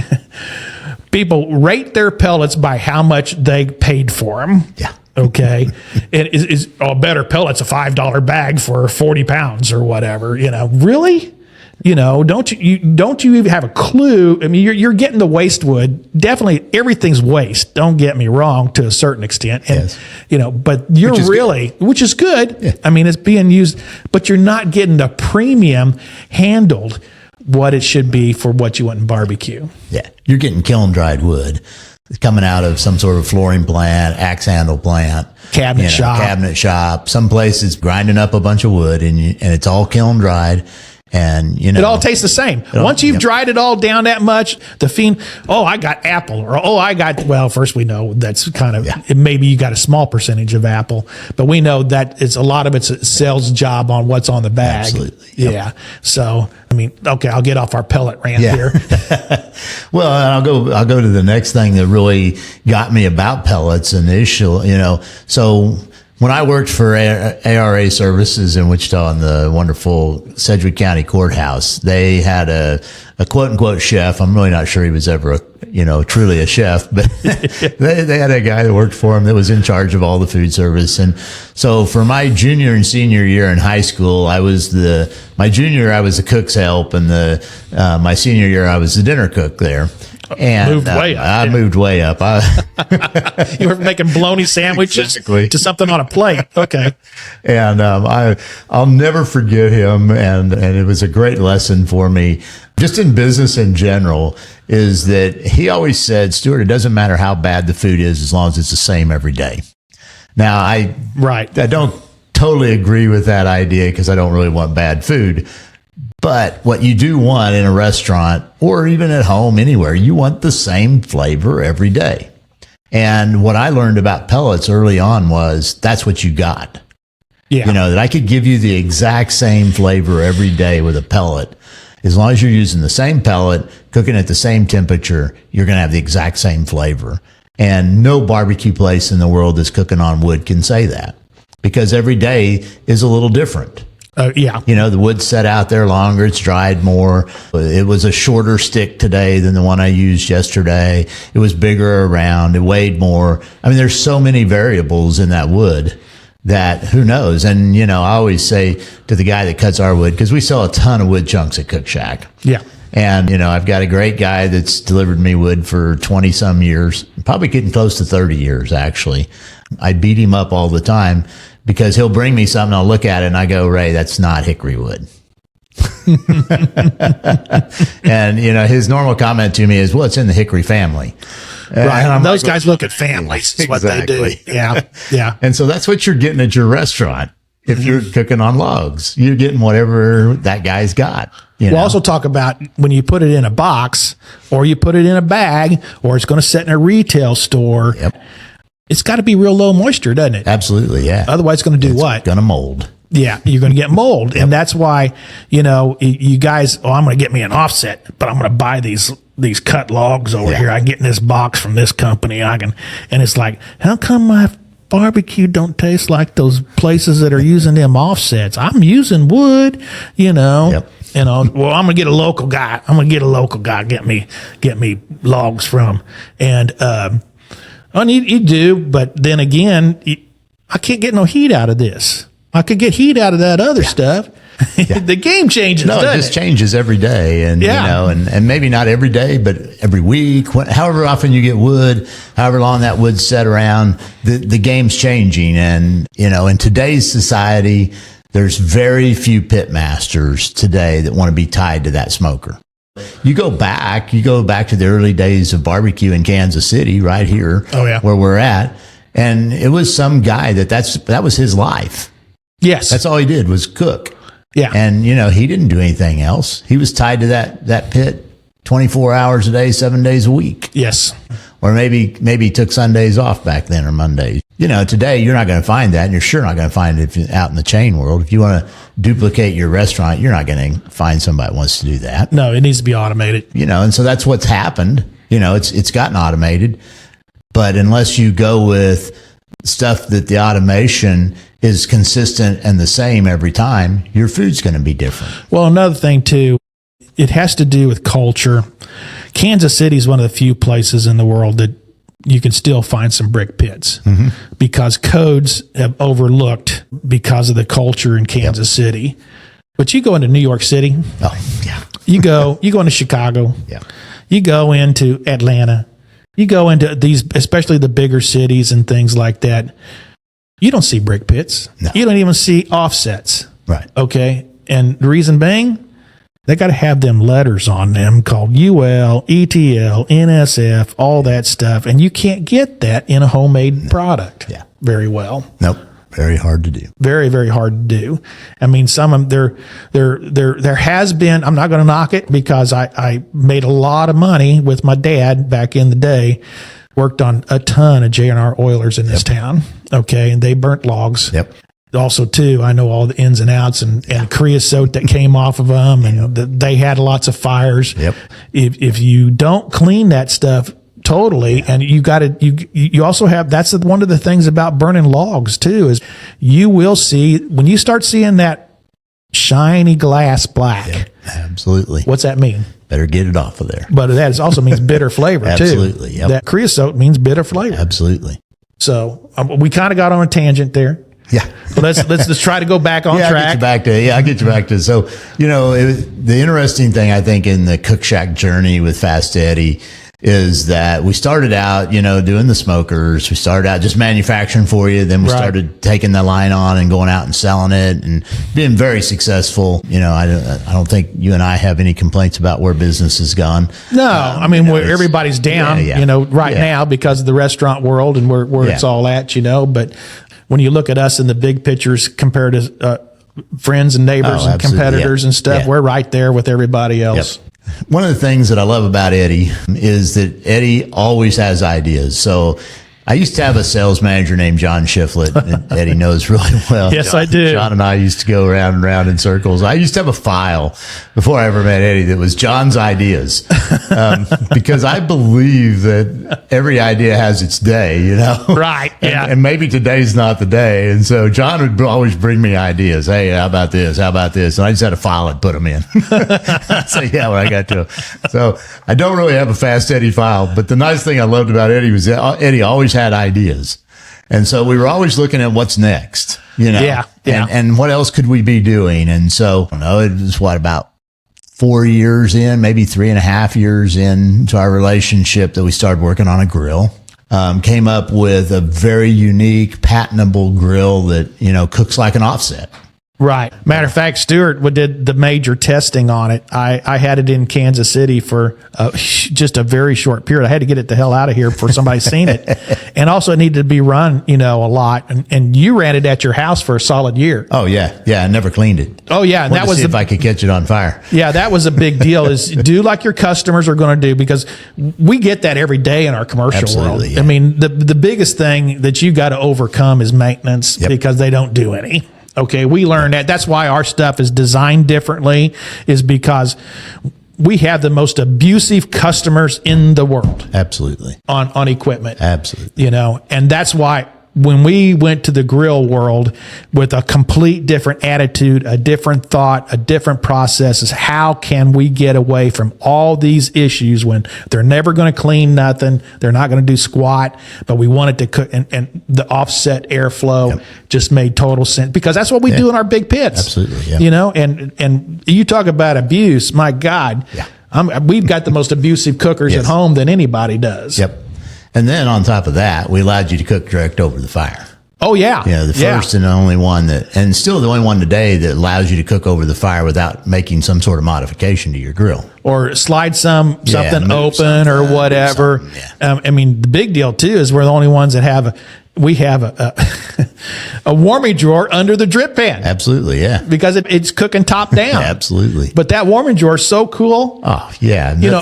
Speaker 2: people rate their pellets by how much they paid for them.
Speaker 1: Yeah.
Speaker 2: Okay. It is a better pellet's a $5 bag for 40 pounds or whatever, really? Don't you even have a clue? I mean, you're getting the waste wood. Definitely everything's waste. Don't get me wrong to a certain extent. And, but which is good.
Speaker 1: Yeah.
Speaker 2: I mean, it's being used, but you're not getting the premium handled what it should be for what you want in barbecue.
Speaker 1: Yeah. You're getting kiln dried wood. It's coming out of some sort of flooring plant, axe handle plant,
Speaker 2: cabinet shop.
Speaker 1: Some places grinding up a bunch of wood and it's all kiln dried. And
Speaker 2: it all tastes the same. Once you've dried it all down that much, I got apple, or first we know that's kind of maybe you got a small percentage of apple, but we know that it's a lot of it's a sales job on what's on the bag.
Speaker 1: Absolutely. Yep.
Speaker 2: Yeah. So I'll get off our pellet rant here.
Speaker 1: Well, and I'll go to the next thing that really got me about pellets initially. So when I worked for ARA Services in Wichita in the wonderful Sedgwick County Courthouse, they had a quote unquote chef. I'm really not sure he was ever truly a chef, but they had a guy that worked for him that was in charge of all the food service. And so for my junior and senior year in high school, my junior year I was the cook's help, and my senior year I was the dinner cook there. And
Speaker 2: moved way up.
Speaker 1: I moved way up.
Speaker 2: You were making bologna sandwiches to something on a plate. Okay.
Speaker 1: And I'll never forget him. And it was a great lesson for me, just in business in general, is that he always said, Stuart, it doesn't matter how bad the food is as long as it's the same every day. Now, I don't totally agree with that idea because I don't really want bad food. But what you do want in a restaurant or even at home, anywhere, you want the same flavor every day. And what I learned about pellets early on was that's what you got.
Speaker 2: Yeah.
Speaker 1: That I could give you the exact same flavor every day with a pellet. As long as you're using the same pellet, cooking at the same temperature, you're going to have the exact same flavor. And no barbecue place in the world that's cooking on wood can say that, because every day is a little different. The wood's set out there longer. It's dried more. It was a shorter stick today than the one I used yesterday. It was bigger around. It weighed more. I mean, there's so many variables in that wood that who knows? And, I always say to the guy that cuts our wood, because we sell a ton of wood chunks at Cookshack.
Speaker 2: Yeah.
Speaker 1: And, I've got a great guy that's delivered me wood for 20 some years, probably getting close to 30 years, actually. I beat him up all the time, because he'll bring me something, I'll look at it, and I go, Ray, that's not hickory wood. And, his normal comment to me is, well, it's in the hickory family.
Speaker 2: Right. And those guys look at families. Is what they do. Yeah. Yeah.
Speaker 1: And so that's what you're getting at your restaurant. If you're cooking on logs, you're getting whatever that guy's got.
Speaker 2: We'll also talk about when you put it in a box or you put it in a bag or it's going to sit in a retail store.
Speaker 1: Yep.
Speaker 2: It's got to be real low moisture, doesn't it?
Speaker 1: Absolutely, yeah.
Speaker 2: Otherwise, it's going to do what?
Speaker 1: It's going to mold.
Speaker 2: Yeah, you're going to get mold. Yep. And that's why, you guys, I'm going to get me an offset, but I'm going to buy these cut logs over here. I get in this box from this company. And it's like, how come my barbecue don't taste like those places that are using them offsets? I'm using wood,
Speaker 1: Yep.
Speaker 2: Well, I'm going to get a local guy. Get me logs from. And you do, but then again, I can't get no heat out of this. I could get heat out of that other stuff. The game changes.
Speaker 1: No, it just changes every day, and you know, and maybe not every day, but every week. However often you get wood, however long that wood's set around, the game's changing. And you know, in today's society, there's very few pit masters today that want to be tied to that smoker. You go back to the early days of barbecue in Kansas City, right here, where we're at, and it was some guy that was his life.
Speaker 2: Yes,
Speaker 1: that's all he did was cook.
Speaker 2: Yeah.
Speaker 1: And, you know, he didn't do anything else. He was tied to that pit 24 hours a day, 7 days a week.
Speaker 2: Yes.
Speaker 1: Or maybe he took Sundays off back then, or Mondays. You know, today you're not going to find that, and you're sure not going to find it if you're out in the chain world. If you want to duplicate your restaurant, you're not going to find somebody that wants to do that.
Speaker 2: No, it needs to be automated.
Speaker 1: You know, and so that's what's happened. You know, it's gotten automated. But unless you go with stuff that the automation is consistent and the same every time, your food's going to be different.
Speaker 2: Well, another thing too, it has to do with culture. Kansas City is one of the few places in the world that you can still find some brick pits because codes have overlooked because of the culture in Kansas City. But you go into New York City, you go into Chicago, you go into Atlanta, you go into these, especially the bigger cities and things like that. You don't see brick pits. No. You don't even see offsets.
Speaker 1: Right.
Speaker 2: Okay. And the reason being, they got to have them letters on them called UL, ETL, NSF, all that stuff. And you can't get that in a homemade product very well.
Speaker 1: Nope. Very hard to do.
Speaker 2: Very, very hard to do. I mean, some of them, there has been, I'm not going to knock it because I made a lot of money with my dad back in the day. Worked on a ton of J&R Oilers in this town. Okay. And they burnt logs.
Speaker 1: Yep.
Speaker 2: Also, too, I know all the ins and outs and creosote that came off of them, and they had lots of fires.
Speaker 1: Yep.
Speaker 2: If you don't clean that stuff totally, and you also have, that's one of the things about burning logs, too, is you will see, when you start seeing that shiny glass black.
Speaker 1: Yep. Absolutely.
Speaker 2: What's that mean?
Speaker 1: Better get it off of there.
Speaker 2: But that also means bitter flavor, too.
Speaker 1: Absolutely. Yep.
Speaker 2: That creosote means bitter flavor.
Speaker 1: Absolutely.
Speaker 2: So we kind of got on a tangent there.
Speaker 1: Yeah.
Speaker 2: But let's try to go back on track.
Speaker 1: I'll get you back to. So, you know, the interesting thing I think in the Cookshack journey with Fast Eddy is that we started out, you know, doing the smokers. We started out just manufacturing for you. Then we started taking the line on and going out and selling it and being very successful. You know, I don't think you and I have any complaints about where business has gone.
Speaker 2: No, I mean, where everybody's down, you know, now because of the restaurant world and where it's all at, you know, but when you look at us in the big pictures compared to friends and neighbors and competitors and stuff, we're right there with everybody else.
Speaker 1: Yep. One of the things that I love about Eddy is that Eddy always has ideas. So I used to have a sales manager named John Shiflett, and Eddy knows really well.
Speaker 2: Yes, I do.
Speaker 1: John and I used to go round and round in circles. I used to have a file before I ever met Eddy that was John's ideas, because I believe that every idea has its day, you know?
Speaker 2: Right,
Speaker 1: And maybe today's not the day. And so John would always bring me ideas. Hey, how about this? How about this? And I just had a file and put them in. I'd say, when I got to it. So I don't really have a Fast Eddy file, but the nice thing I loved about Eddy was that Eddy always had ideas. And so we were always looking at what's next, you know, and what else could we be doing? And so, I don't know, it was about 4 years in, maybe 3.5 years into our relationship that we started working on a grill. Came up with a very unique, patentable grill that, you know, cooks like an offset.
Speaker 2: Right. Matter of fact, Stuart did the major testing on it. I had it in Kansas City for just a very short period. I had to get it the hell out of here before somebody's seen it. And also it needed to be run, you know, a lot. And you ran it at your house for a solid year.
Speaker 1: Oh, yeah. Yeah. I never cleaned it.
Speaker 2: Oh, yeah. And that was
Speaker 1: if I could catch it on fire.
Speaker 2: Yeah. That was a big deal, is do like your customers are going to do, because we get that every day in our commercial world.
Speaker 1: Yeah.
Speaker 2: I mean, the biggest thing that you got to overcome is maintenance, because they don't do any. Okay, we learned that. That's why our stuff is designed differently, is because we have the most abusive customers in the world.
Speaker 1: Absolutely.
Speaker 2: On equipment.
Speaker 1: Absolutely.
Speaker 2: You know, and that's why when we went to the grill world with a complete different attitude, a different thought, a different process, is how can we get away from all these issues when they're never going to clean nothing, they're not going to do squat, but we wanted to cook, and the offset airflow just made total sense, because that's what we do in our big pits.
Speaker 1: Absolutely, yeah.
Speaker 2: You know, and you talk about abuse, my God.
Speaker 1: Yeah.
Speaker 2: We've got the most abusive cookers at home than anybody does.
Speaker 1: Yep. And then on top of that, we allowed you to cook direct over the fire.
Speaker 2: Oh, yeah.
Speaker 1: Yeah, the first and only one and still the only one today that allows you to cook over the fire without making some sort of modification to your grill.
Speaker 2: Or slide something
Speaker 1: move
Speaker 2: open
Speaker 1: something,
Speaker 2: or whatever. I mean, the big deal, too, is we're the only ones that have a warming drawer under the drip pan.
Speaker 1: Absolutely, yeah.
Speaker 2: Because it's cooking top down.
Speaker 1: Absolutely.
Speaker 2: But that warming drawer is so cool.
Speaker 1: Oh, yeah.
Speaker 2: You know,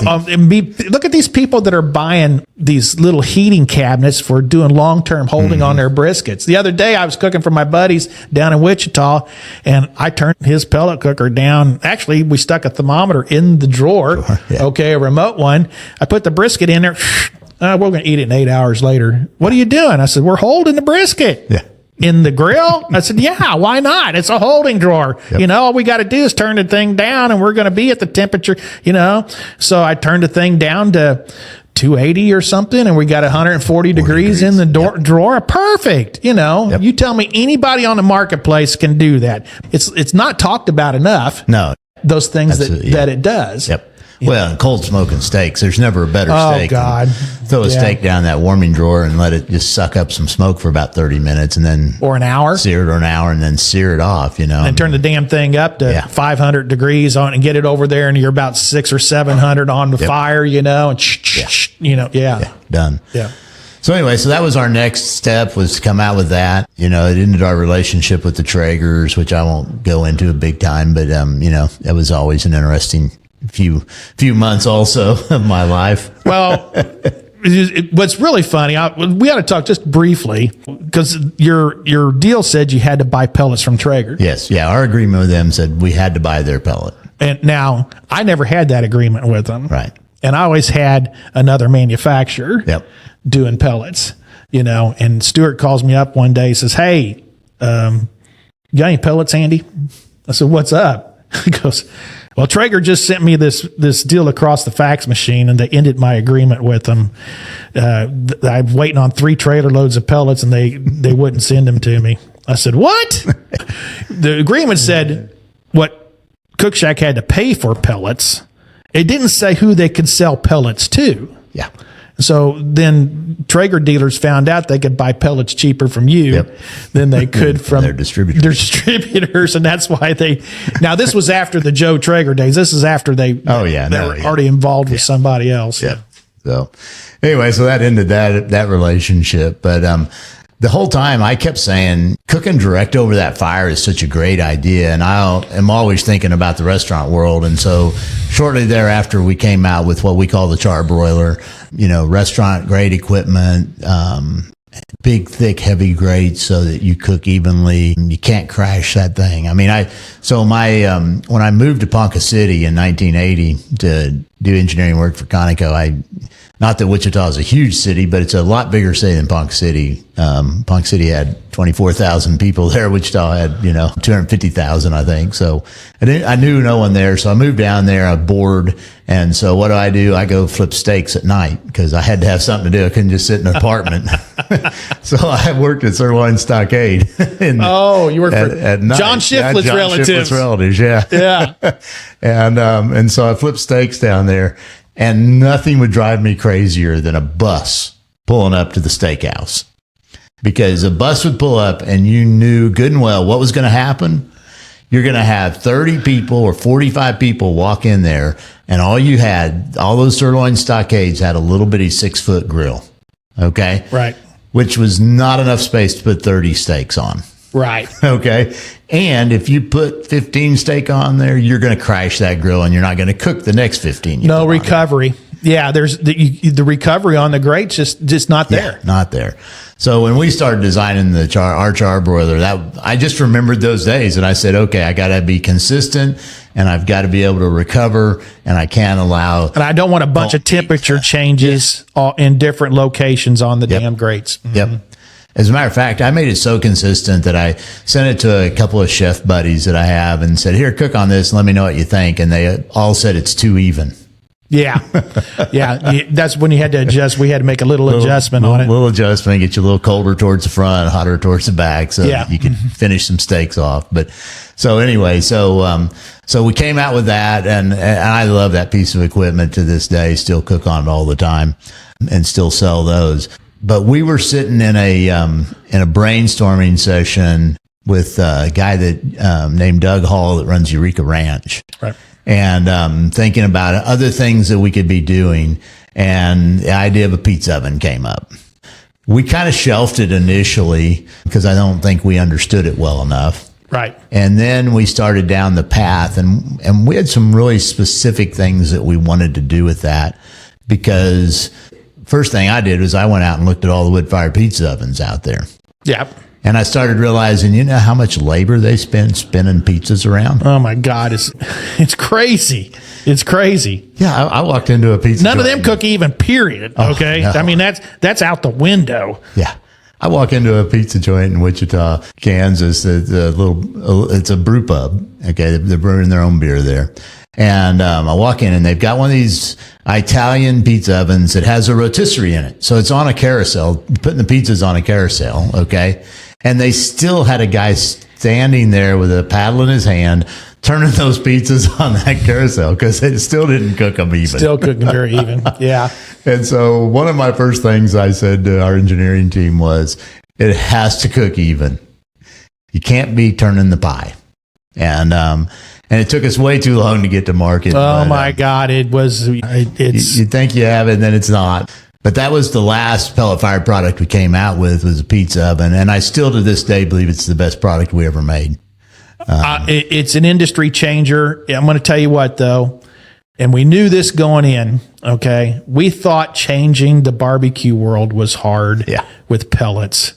Speaker 2: look at these people that are buying these little heating cabinets for doing long-term holding on their briskets. The other day, I was cooking for my buddies down in Wichita, and I turned his pellet cooker down. Actually, we stuck a thermometer in the drawer.
Speaker 1: Sure, yeah.
Speaker 2: Okay, a remote one. I put the brisket in there. We're going to eat it in 8 hours later. What are you doing? I said, we're holding the brisket.
Speaker 1: Yeah.
Speaker 2: In the grill? I said, yeah, why not? It's a holding drawer.
Speaker 1: Yep.
Speaker 2: You know, all we got to do is turn the thing down and we're going to be at the temperature, you know. So I turned the thing down to 280 or something, and we got 140 degrees in the drawer. Perfect. You know, you tell me anybody on the marketplace can do that. It's not talked about enough.
Speaker 1: No.
Speaker 2: Those things that it does.
Speaker 1: Yep. Well, and cold smoking steaks, there's never a better steak.
Speaker 2: Oh, God.
Speaker 1: Throw a steak down that warming drawer and let it just suck up some smoke for about 30 minutes and then...
Speaker 2: Or an hour.
Speaker 1: Sear it or an hour and then sear it off, you know.
Speaker 2: And turn the damn thing up to 500 degrees on and get it over there, and you're about 600 or 700 on the fire, you know, and you know,
Speaker 1: done.
Speaker 2: Yeah.
Speaker 1: So anyway, so that was our next step, was to come out with that. You know, it ended our relationship with the Traegers, which I won't go into a big time, but, you know, it was always an interesting few months also of my life.
Speaker 2: Well, what's really funny, we ought to talk just briefly, because your deal said you had to buy pellets from Traeger.
Speaker 1: Yes. Yeah. Our agreement with them said we had to buy their pellet.
Speaker 2: And now I never had that agreement with them.
Speaker 1: Right.
Speaker 2: And I always had another manufacturer doing pellets, you know, and Stuart calls me up one day, says, hey, you got any pellets handy? I said, what's up? He goes, well, Traeger just sent me this deal across the fax machine, and they ended my agreement with them. I'm waiting on 3 trailer loads of pellets, and they wouldn't send them to me. I said, what? The agreement said what Cookshack had to pay for pellets. It didn't say who they could sell pellets to.
Speaker 1: Yeah.
Speaker 2: So then Traeger dealers found out they could buy pellets cheaper from you than they could from
Speaker 1: their distributors.
Speaker 2: And that's why now this was after the Joe Traeger days. This is after they were already involved with somebody else.
Speaker 1: Yeah. So anyway, so that ended that relationship. But, the whole time I kept saying cooking direct over that fire is such a great idea. And I am always thinking about the restaurant world. And so shortly thereafter, we came out with what we call the char broiler, you know, restaurant grade equipment, big, thick, heavy grates so that you cook evenly. You can't crash that thing. I mean, when I moved to Ponca City in 1980 to do engineering work for Conoco, not that Wichita is a huge city, but it's a lot bigger city than Ponca City. Ponca City had 24,000 people there. Wichita had, 250,000, I think. So I knew no one there. So I moved down there. I'm bored. And so what do? I go flip steaks at night because I had to have something to do. I couldn't just sit in an apartment. So I worked at Sirloin Stockade.
Speaker 2: You worked for
Speaker 1: at night.
Speaker 2: John Shiflett's relatives.
Speaker 1: Shiflett's relatives, yeah.
Speaker 2: Yeah.
Speaker 1: And so I flipped steaks down there. And nothing would drive me crazier than a bus pulling up to the steakhouse, because a bus would pull up and you knew good and well what was going to happen. You're going to have 30 people or 45 people walk in there, and all those Sirloin Stockades had a little bitty 6-foot grill. Okay.
Speaker 2: Right.
Speaker 1: Which was not enough space to put 30 steaks on.
Speaker 2: Right.
Speaker 1: Okay. And if you put 15 steak on there, you're going to crash that grill and you're not going to cook the next 15.
Speaker 2: No recovery. Yeah. There's the recovery on the grates just not there.
Speaker 1: Yeah, not there. So when we started designing our char broiler, I just remembered those days and I said, okay, I got to be consistent and I've got to be able to recover, and I can't allow.
Speaker 2: And I don't want a bunch of temperature changes in different locations on the damn grates. Mm-hmm.
Speaker 1: Yep. As a matter of fact, I made it so consistent that I sent it to a couple of chef buddies that I have and said, here, cook on this and let me know what you think. And they all said it's too even.
Speaker 2: Yeah. Yeah. That's when you had to adjust. We had to make a little adjustment on it.
Speaker 1: Little adjustment, get you a little colder towards the front, hotter towards the back. So
Speaker 2: Yeah.
Speaker 1: you can finish some steaks off. But so anyway, so we came out with that and I love that piece of equipment to this day, still cook on it all the time and still sell those. But we were sitting in a brainstorming session with a guy that named Doug Hall that runs Eureka Ranch,
Speaker 2: Right.
Speaker 1: and thinking about other things that we could be doing. And the idea of a pizza oven came up. We kind of shelved it initially because I don't think we understood it well enough.
Speaker 2: Right.
Speaker 1: And then we started down the path, and we had some really specific things that we wanted to do with that because. First thing I did was I went out and looked at all the wood-fired pizza ovens out there.
Speaker 2: Yeah.
Speaker 1: And I started realizing, you know how much labor they spend spinning pizzas around?
Speaker 2: Oh my God. It's crazy. It's crazy.
Speaker 1: Yeah. I walked into a pizza
Speaker 2: None of
Speaker 1: joint
Speaker 2: them cook even, period.
Speaker 1: Oh,
Speaker 2: Okay.
Speaker 1: no.
Speaker 2: I mean, that's out the window.
Speaker 1: Yeah. I walk into a pizza joint in Wichita, Kansas. It's a brew pub. Okay. They're brewing their own beer there. And I walk in and they've got one of these Italian pizza ovens that has a rotisserie in it. So it's on a carousel, putting the pizzas on a carousel. Okay. And they still had a guy standing there with a paddle in his hand, turning those pizzas on that carousel because they still didn't cook them even.
Speaker 2: Still cooking very even. Yeah.
Speaker 1: And so one of my first things I said to our engineering team was, it has to cook even. You can't be turning the pie. And it took us way too long to get to market.
Speaker 2: Oh my God. It's
Speaker 1: you think you have it, and then it's not. But that was the last pellet fired product we came out with, was a pizza oven. And I still to this day believe it's the best product we ever made.
Speaker 2: it's an industry changer. I'm going to tell you what though. And we knew this going in. Okay. We thought changing the barbecue world was hard with pellets.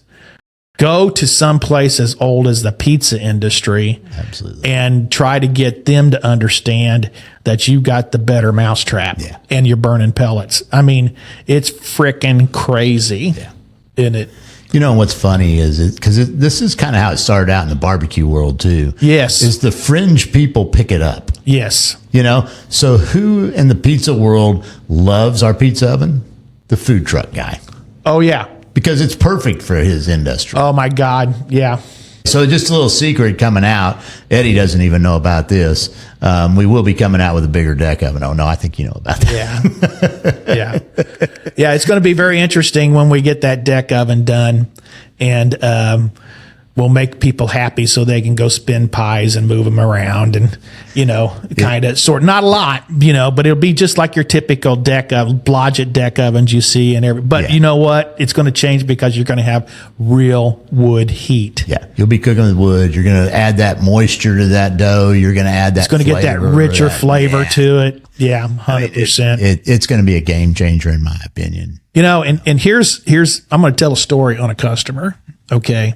Speaker 2: Go to some place as old as the pizza industry.
Speaker 1: Absolutely.
Speaker 2: And try to get them to understand that you got the better mousetrap and you're burning pellets. I mean, it's freaking crazy.
Speaker 1: Yeah.
Speaker 2: In it.
Speaker 1: You know, what's funny is because this is kind of how it started out in the barbecue world too.
Speaker 2: Yes.
Speaker 1: Is the fringe people pick it up.
Speaker 2: Yes.
Speaker 1: You know, so who in the pizza world loves our pizza oven? The food truck guy.
Speaker 2: Oh, yeah.
Speaker 1: Because it's perfect for his industry.
Speaker 2: Oh, my God. Yeah.
Speaker 1: So just a little secret coming out. Eddy doesn't even know about this. We will be coming out with a bigger deck oven. Oh, no, I think you know about that.
Speaker 2: Yeah. Yeah. Yeah. It's going to be very interesting when we get that deck oven done. And we'll make people happy so they can go spin pies and move them around and, you know, kind of sort, not a lot, you know, but it'll be just like your typical deck of Blodgett deck ovens you see and every, but you know what? It's going to change because you're going to have real wood heat.
Speaker 1: Yeah. You'll be cooking with wood. You're going to add that moisture to that dough. You're going to add that
Speaker 2: It's going to get that richer flavor to it. Yeah. 100%.
Speaker 1: It's going to be a game changer in my opinion.
Speaker 2: You know, and here's, I'm going to tell a story on a customer. Okay.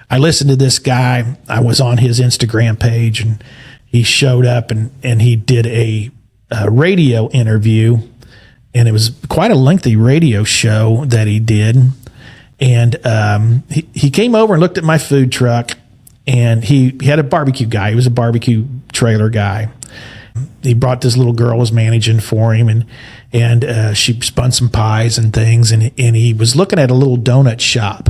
Speaker 2: I listened to this guy. I was on his Instagram page and he showed up and he did a radio interview, and it was quite a lengthy radio show that he did. And he came over and looked at my food truck, and he had a barbecue guy. He was a barbecue trailer guy. He brought this little girl, was managing for him, and she spun some pies and things, and he was looking at a little donut shop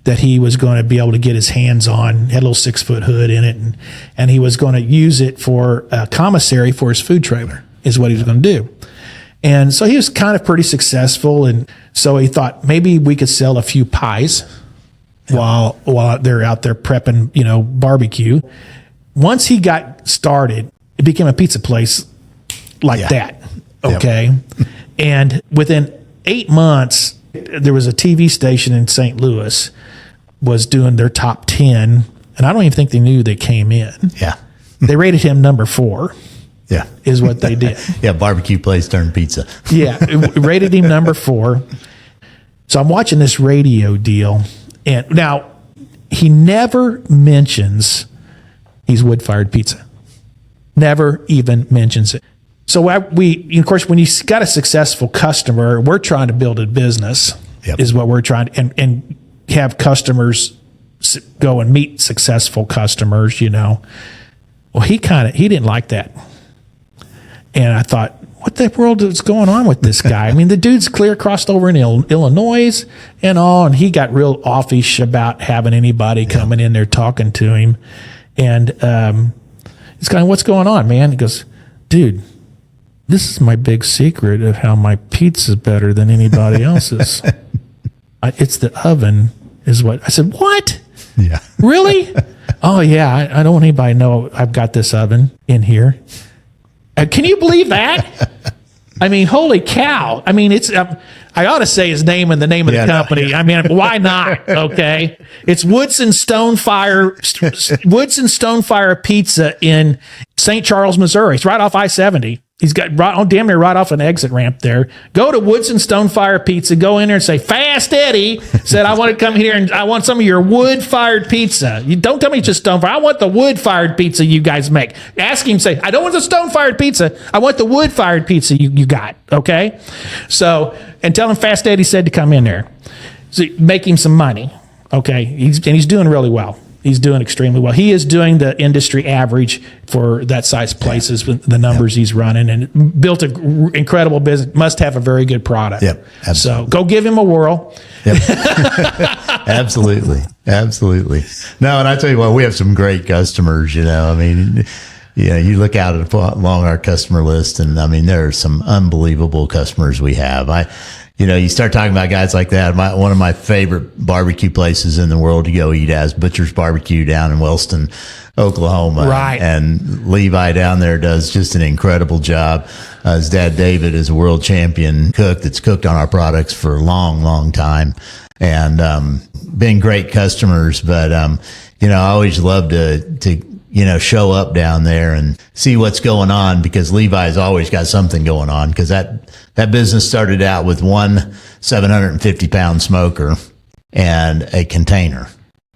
Speaker 2: that he was going to be able to get his hands on. Had a little 6-foot hood in it, and he was going to use it for a commissary for his food trailer, is what he was going to do. And so he was kind of pretty successful, and so he thought maybe we could sell a few pies while they're out there prepping, you know, barbecue. Once he got started, it became a pizza place like that. Okay. And within 8 months, there was a TV station in St. Louis was doing their top 10. And I don't even think they knew they came in.
Speaker 1: Yeah.
Speaker 2: They rated him number 4.
Speaker 1: Yeah.
Speaker 2: Is what they did.
Speaker 1: Yeah. Barbecue place turned pizza.
Speaker 2: Yeah. It rated him number 4. So I'm watching this radio deal. And now he never mentions he's wood-fired pizza. Never even mentions it. So of course, when you got a successful customer, we're trying to build a business is what we're trying to, and have customers go and meet successful customers, Well, he didn't like that. And I thought, what the world is going on with this guy? I mean, the dude's clear crossed over in Illinois and all, and he got real offish about having anybody coming in there talking to him. And it's kind of, what's going on, man? He goes, dude, this is my big secret of how my pizza's better than anybody else's. It's the oven is what. I said, what?
Speaker 1: Yeah.
Speaker 2: Really? Oh, yeah. I don't want anybody to know I've got this oven in here. Can you believe that? I mean, holy cow. I mean, it's, I ought to say his name and the name of the company. I mean, why not? Okay. It's Woodson Stonefire Pizza in St. Charles, Missouri. It's right off I-70. He's got damn near right off an exit ramp there. Go to Woodson Stonefire Pizza. Go in there and say, Fast Eddy said, I want to come here and I want some of your wood-fired pizza. You don't tell me it's just stone-fired. I want the wood-fired pizza you guys make. Ask him, say, I don't want the stone-fired pizza. I want the wood-fired pizza you got, okay? So, and tell him Fast Eddy said to come in there. So make him some money, okay? He's doing really well. He's doing extremely well. He is doing the industry average for that size places with the numbers he's running, and built an incredible business. Must have a very good product.
Speaker 1: Yep, absolutely.
Speaker 2: So go give him a whirl.
Speaker 1: Yep. Absolutely. No, and I tell you what, we have some great customers, I mean, you look out along our customer list, and I mean, there are some unbelievable customers we have. You start talking about guys like that. One of my favorite barbecue places in the world to go eat at is Butcher's Barbecue down in Wellston, Oklahoma.
Speaker 2: Right.
Speaker 1: And Levi down there does just an incredible job. His dad, David, is a world champion cook that's cooked on our products for a long, long time. And been great customers. But, I always love to show up down there and see what's going on, because Levi's always got something going on, because that business started out with one 750-pound smoker and a container.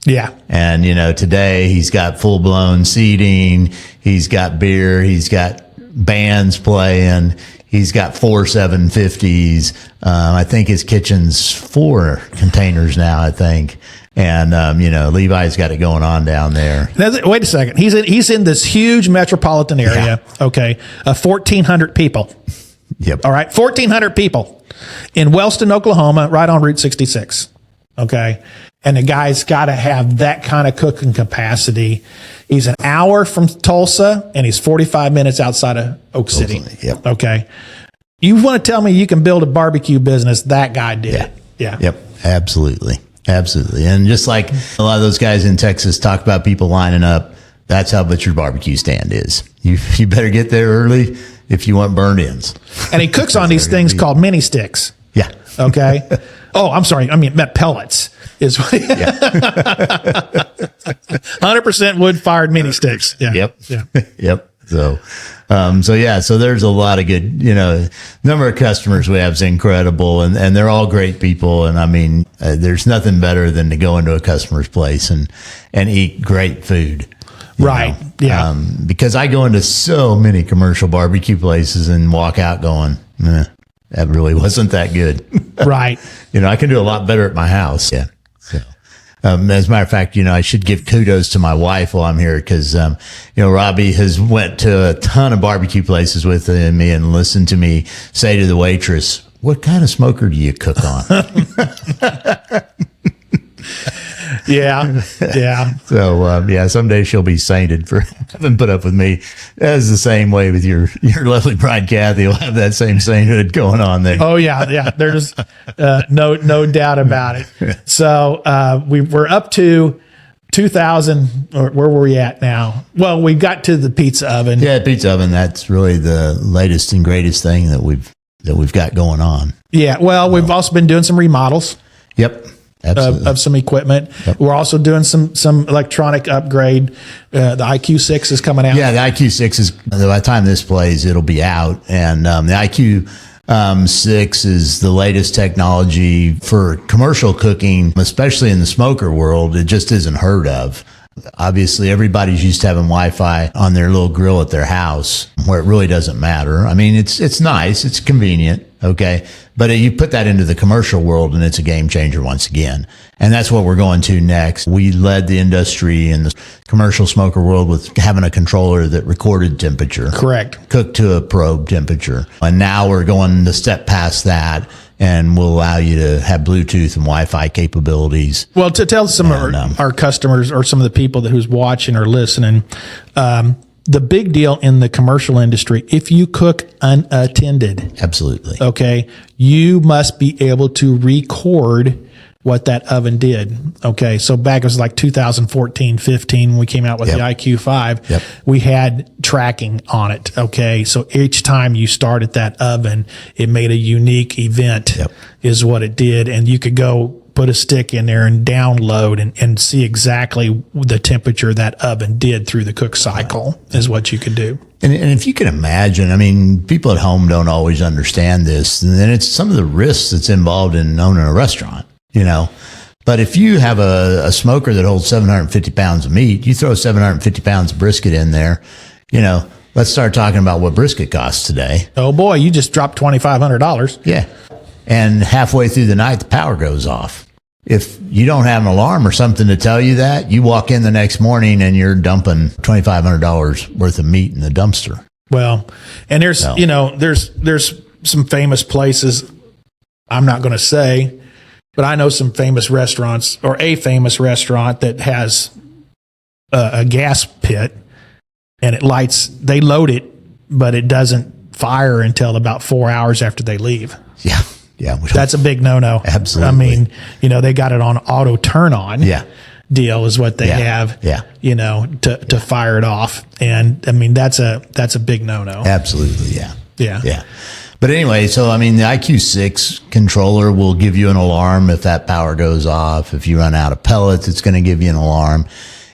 Speaker 2: Yeah. And,
Speaker 1: today he's got full-blown seating. He's got beer. He's got bands playing. He's got 4 750s. I think his kitchen's 4 containers now, I think. And, Levi's got it going on down there.
Speaker 2: Now, wait a second. He's in this huge metropolitan area. Yeah. Okay. 1,400 people.
Speaker 1: Yep.
Speaker 2: All right. 1,400 people in Wellston, Oklahoma, right on Route 66. Okay. And the guy's got to have that kind of cooking capacity. He's an hour from Tulsa, and he's 45 minutes outside of Oak City.
Speaker 1: Yep.
Speaker 2: Okay. You want to tell me you can build a barbecue business? That guy did.
Speaker 1: Yeah.
Speaker 2: Yeah.
Speaker 1: Yep. Absolutely. And just like a lot of those guys in Texas talk about people lining up, that's how Butcher's Barbecue stand is. You better get there early if you want burned ends. And
Speaker 2: he cooks on these things called mini sticks.
Speaker 1: Yeah.
Speaker 2: Okay. Oh, I'm sorry. I mean, pellets is 100% wood fired mini sticks. Yeah.
Speaker 1: Yep.
Speaker 2: Yeah.
Speaker 1: Yep. So there's a lot of good, number of customers we have is incredible, and they're all great people. And I mean, there's nothing better than to go into a customer's place and eat great food.
Speaker 2: Right. Yeah.
Speaker 1: Because I go into so many commercial barbecue places and walk out going, that really wasn't that good.
Speaker 2: Right.
Speaker 1: I can do a lot better at my house. Yeah. So. As a matter of fact, I should give kudos to my wife while I'm here, because, Robbie has went to a ton of barbecue places with me and listened to me say to the waitress, what kind of smoker do you cook on?
Speaker 2: Yeah. Yeah.
Speaker 1: So, someday she'll be sainted for having put up with me. That's the same way with your lovely bride, Kathy. Will have that same sainthood going on there.
Speaker 2: Oh, yeah. Yeah. There's no doubt about it. So we're up to 2,000, or where were we at now? Well, we got to the pizza oven.
Speaker 1: Yeah, pizza oven. That's really the latest and greatest thing that we've got going on.
Speaker 2: Yeah. Well, we've also been doing some remodels.
Speaker 1: Yep.
Speaker 2: Of some equipment. Yep. We're also doing some electronic upgrade. The IQ6 is coming out.
Speaker 1: Yeah, the IQ6 is, by the time this plays, it'll be out. And the IQ6 is the latest technology for commercial cooking, especially in the smoker world. It just isn't heard of. Obviously, everybody's used to having Wi-Fi on their little grill at their house where it really doesn't matter. I mean, it's nice. It's convenient. Okay. But you put that into the commercial world and it's a game changer once again. And that's what we're going to next. We led the industry in the commercial smoker world with having a controller that recorded temperature.
Speaker 2: Correct.
Speaker 1: Cooked to a probe temperature. And now we're going the step past that and will allow you to have Bluetooth and Wi-Fi capabilities.
Speaker 2: Well, to tell some of our customers or some of the people who's watching or listening, the big deal in the commercial industry, if you cook unattended,
Speaker 1: Absolutely.
Speaker 2: okay, you must be able to record what that oven did. Okay. So back, it was like 2014, 15, when we came out with the IQ5, we had tracking on it. Okay. So each time you started that oven, it made a unique event is what it did. And you could go put a stick in there and download and see exactly the temperature that oven did through the cook cycle is what you could do.
Speaker 1: And if you can imagine, I mean, people at home don't always understand this. And then it's some of the risks that's involved in owning a restaurant. You know, but if you have a smoker that holds 750 pounds of meat, you throw 750 pounds of brisket in there, you know, let's start talking about what brisket costs today.
Speaker 2: Oh boy, you just dropped $2,500.
Speaker 1: Yeah. And halfway through the night, the power goes off. If you don't have an alarm or something to tell you that, you walk in the next morning and you're dumping $2,500 worth of meat in the dumpster.
Speaker 2: Well, and there's, you know, there's some famous places I'm not going to say, but I know some famous restaurants or a famous restaurant that has a gas pit and they load it, but it doesn't fire until about 4 hours after they leave.
Speaker 1: Yeah. Yeah.
Speaker 2: That's a big no-no.
Speaker 1: Absolutely.
Speaker 2: I mean, you know, they got it on auto turn on. Deal is what they have, you know, to fire it off. And I mean, that's a big no-no.
Speaker 1: Absolutely.
Speaker 2: Yeah.
Speaker 1: But anyway, so I mean, the IQ6 controller will give you an alarm if that power goes off. If you run out of pellets, it's going to give you an alarm.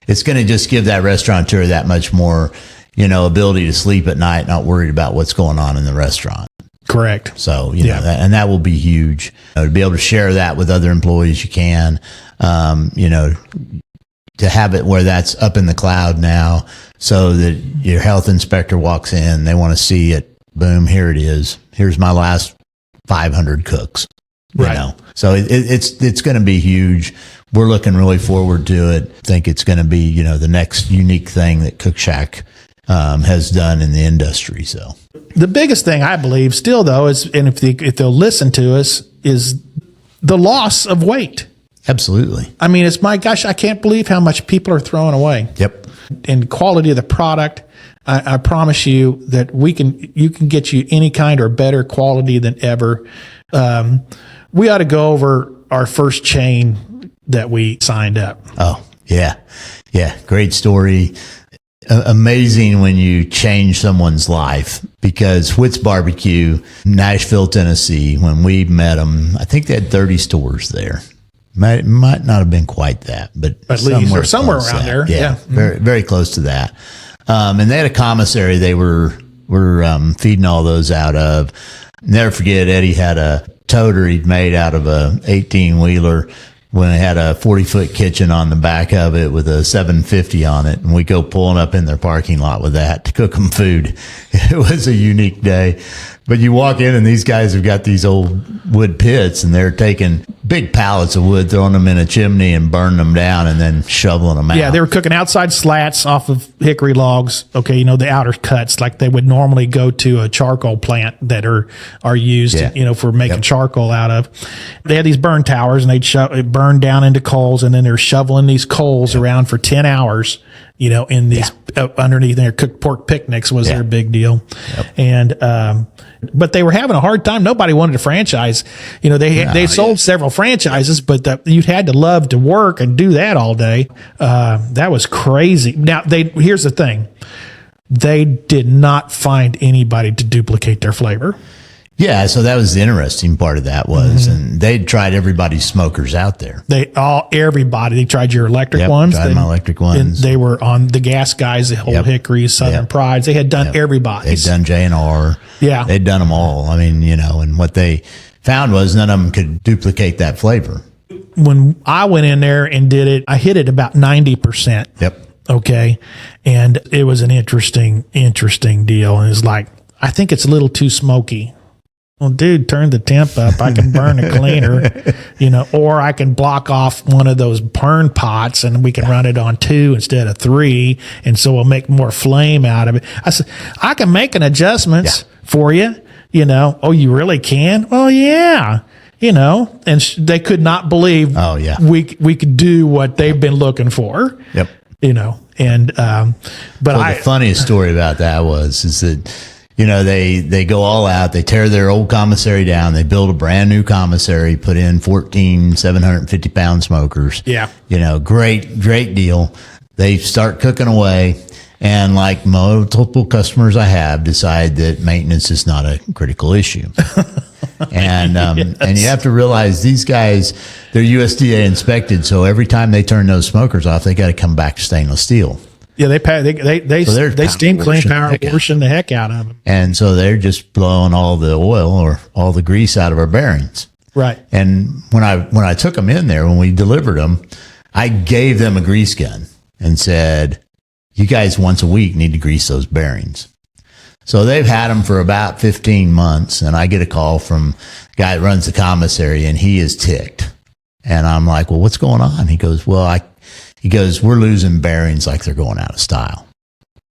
Speaker 1: It's going to just give that restaurateur that much more, you know, ability to sleep at night, not worried about what's going on in the restaurant.
Speaker 2: Correct.
Speaker 1: So, you know, and that will be huge. To be able to share that with other employees, you can, you know, to have it where that's up in the cloud now so that your health inspector walks in, they want to see it. Boom, here it is. Here's my last 500 cooks. You know? So it's going to be huge. We're looking really forward to it. I think it's going to be, you know, the next unique thing that Cookshack has done in the industry. So
Speaker 2: the biggest thing I believe still though is, and if they'll listen to us, is the loss of weight.
Speaker 1: Absolutely.
Speaker 2: I mean, it's my gosh, I can't believe how much people are throwing away.
Speaker 1: Yep.
Speaker 2: And quality of the product. I promise you that you can get you any kind or better quality than ever. We ought to go over our first chain that we signed up.
Speaker 1: Oh, yeah. Yeah. Great story. Amazing when you change someone's life, because Whit's Barbecue, Nashville, Tennessee, when we met them, I think they had 30 stores there. Might not have been quite that, but
Speaker 2: at least or somewhere around there. Yeah.
Speaker 1: Very, very close to that. And they had a commissary they were feeding all those out of. Never forget, Eddy had a toter he'd made out of a 18-wheeler when it had a 40-foot kitchen on the back of it with a 750 on it. And we go pulling up in their parking lot with that to cook them food. It was a unique day. But you walk in and these guys have got these old wood pits and they're taking big pallets of wood, throwing them in a chimney and burning them down and then shoveling them out.
Speaker 2: Yeah, they were cooking outside slats off of hickory logs. Okay, you know, the outer cuts like they would normally go to a charcoal plant that are used, you know, for making charcoal out of. They had these burn towers and they'd burn down into coals, and then they're shoveling these coals around for 10 hours. You know, in these underneath their cooked pork picnics was their big deal. And, but they were having a hard time. Nobody wanted a franchise. You know, they sold several franchises, but you had to love to work and do that all day. That was crazy. Now here's the thing. They did not find anybody to duplicate their flavor.
Speaker 1: Yeah, so that was the interesting part of that was, and they'd tried everybody's smokers out there.
Speaker 2: Everybody. They tried your electric ones.
Speaker 1: Tried my electric ones.
Speaker 2: They were on the gas guys, the Old Hickories, Southern Prides. They had done everybody's.
Speaker 1: They'd done J&R.
Speaker 2: Yeah.
Speaker 1: They'd done them all. I mean, you know, and what they found was none of them could duplicate that flavor.
Speaker 2: when I went in there and did it, I hit it about 90%.
Speaker 1: Yep.
Speaker 2: Okay. And it was an interesting deal. And it's like, I think it's a little too smoky. Well, dude, turn the temp up. I can burn it cleaner, or I can block off one of those burn pots and we can run it on 2 instead of 3. And so we'll make more flame out of it. I said, I can make an adjustments for you, Oh, you really can? Well, yeah. And they could not believe we could do what they've been looking for.
Speaker 1: Yep.
Speaker 2: But
Speaker 1: the funniest story about that is that, they go all out, they tear their old commissary down, they build a brand new commissary, put in 14 750-pound smokers.
Speaker 2: Yeah.
Speaker 1: Great deal. They start cooking away. And like multiple customers I have, decide that maintenance is not a critical issue. And and you have to realize these guys, they're USDA inspected, so every time they turn those smokers off, they got to come back to stainless steel.
Speaker 2: Yeah, they steam clean, power washing the heck out of them.
Speaker 1: And so they're just blowing all the oil or all the grease out of our bearings.
Speaker 2: Right.
Speaker 1: And when I took them in there, when we delivered them, I gave them a grease gun and said, you guys once a week need to grease those bearings. So they've had them for about 15 months, and I get a call from the guy that runs the commissary, and he is ticked. And I'm like, well, what's going on? He goes, we're losing bearings like they're going out of style.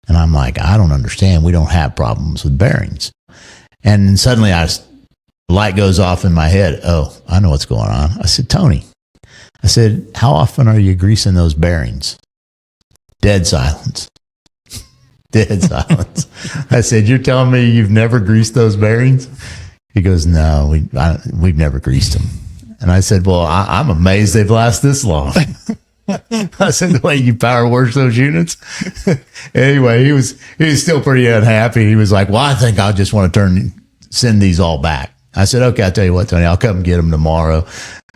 Speaker 1: And I'm like, I don't understand. We don't have problems with bearings. And suddenly the light goes off in my head. Oh, I know what's going on. I said, Tony, how often are you greasing those bearings? Dead silence. Dead silence. I said, you're telling me you've never greased those bearings? He goes, no, we've never greased them. And I said, well, I'm amazed they've lasted this long. I said, the way you power wash those units. Anyway, he was still pretty unhappy. He was like, well, I think I just want to send these all back. I said, okay, I'll tell you what, Tony, I'll come get them tomorrow.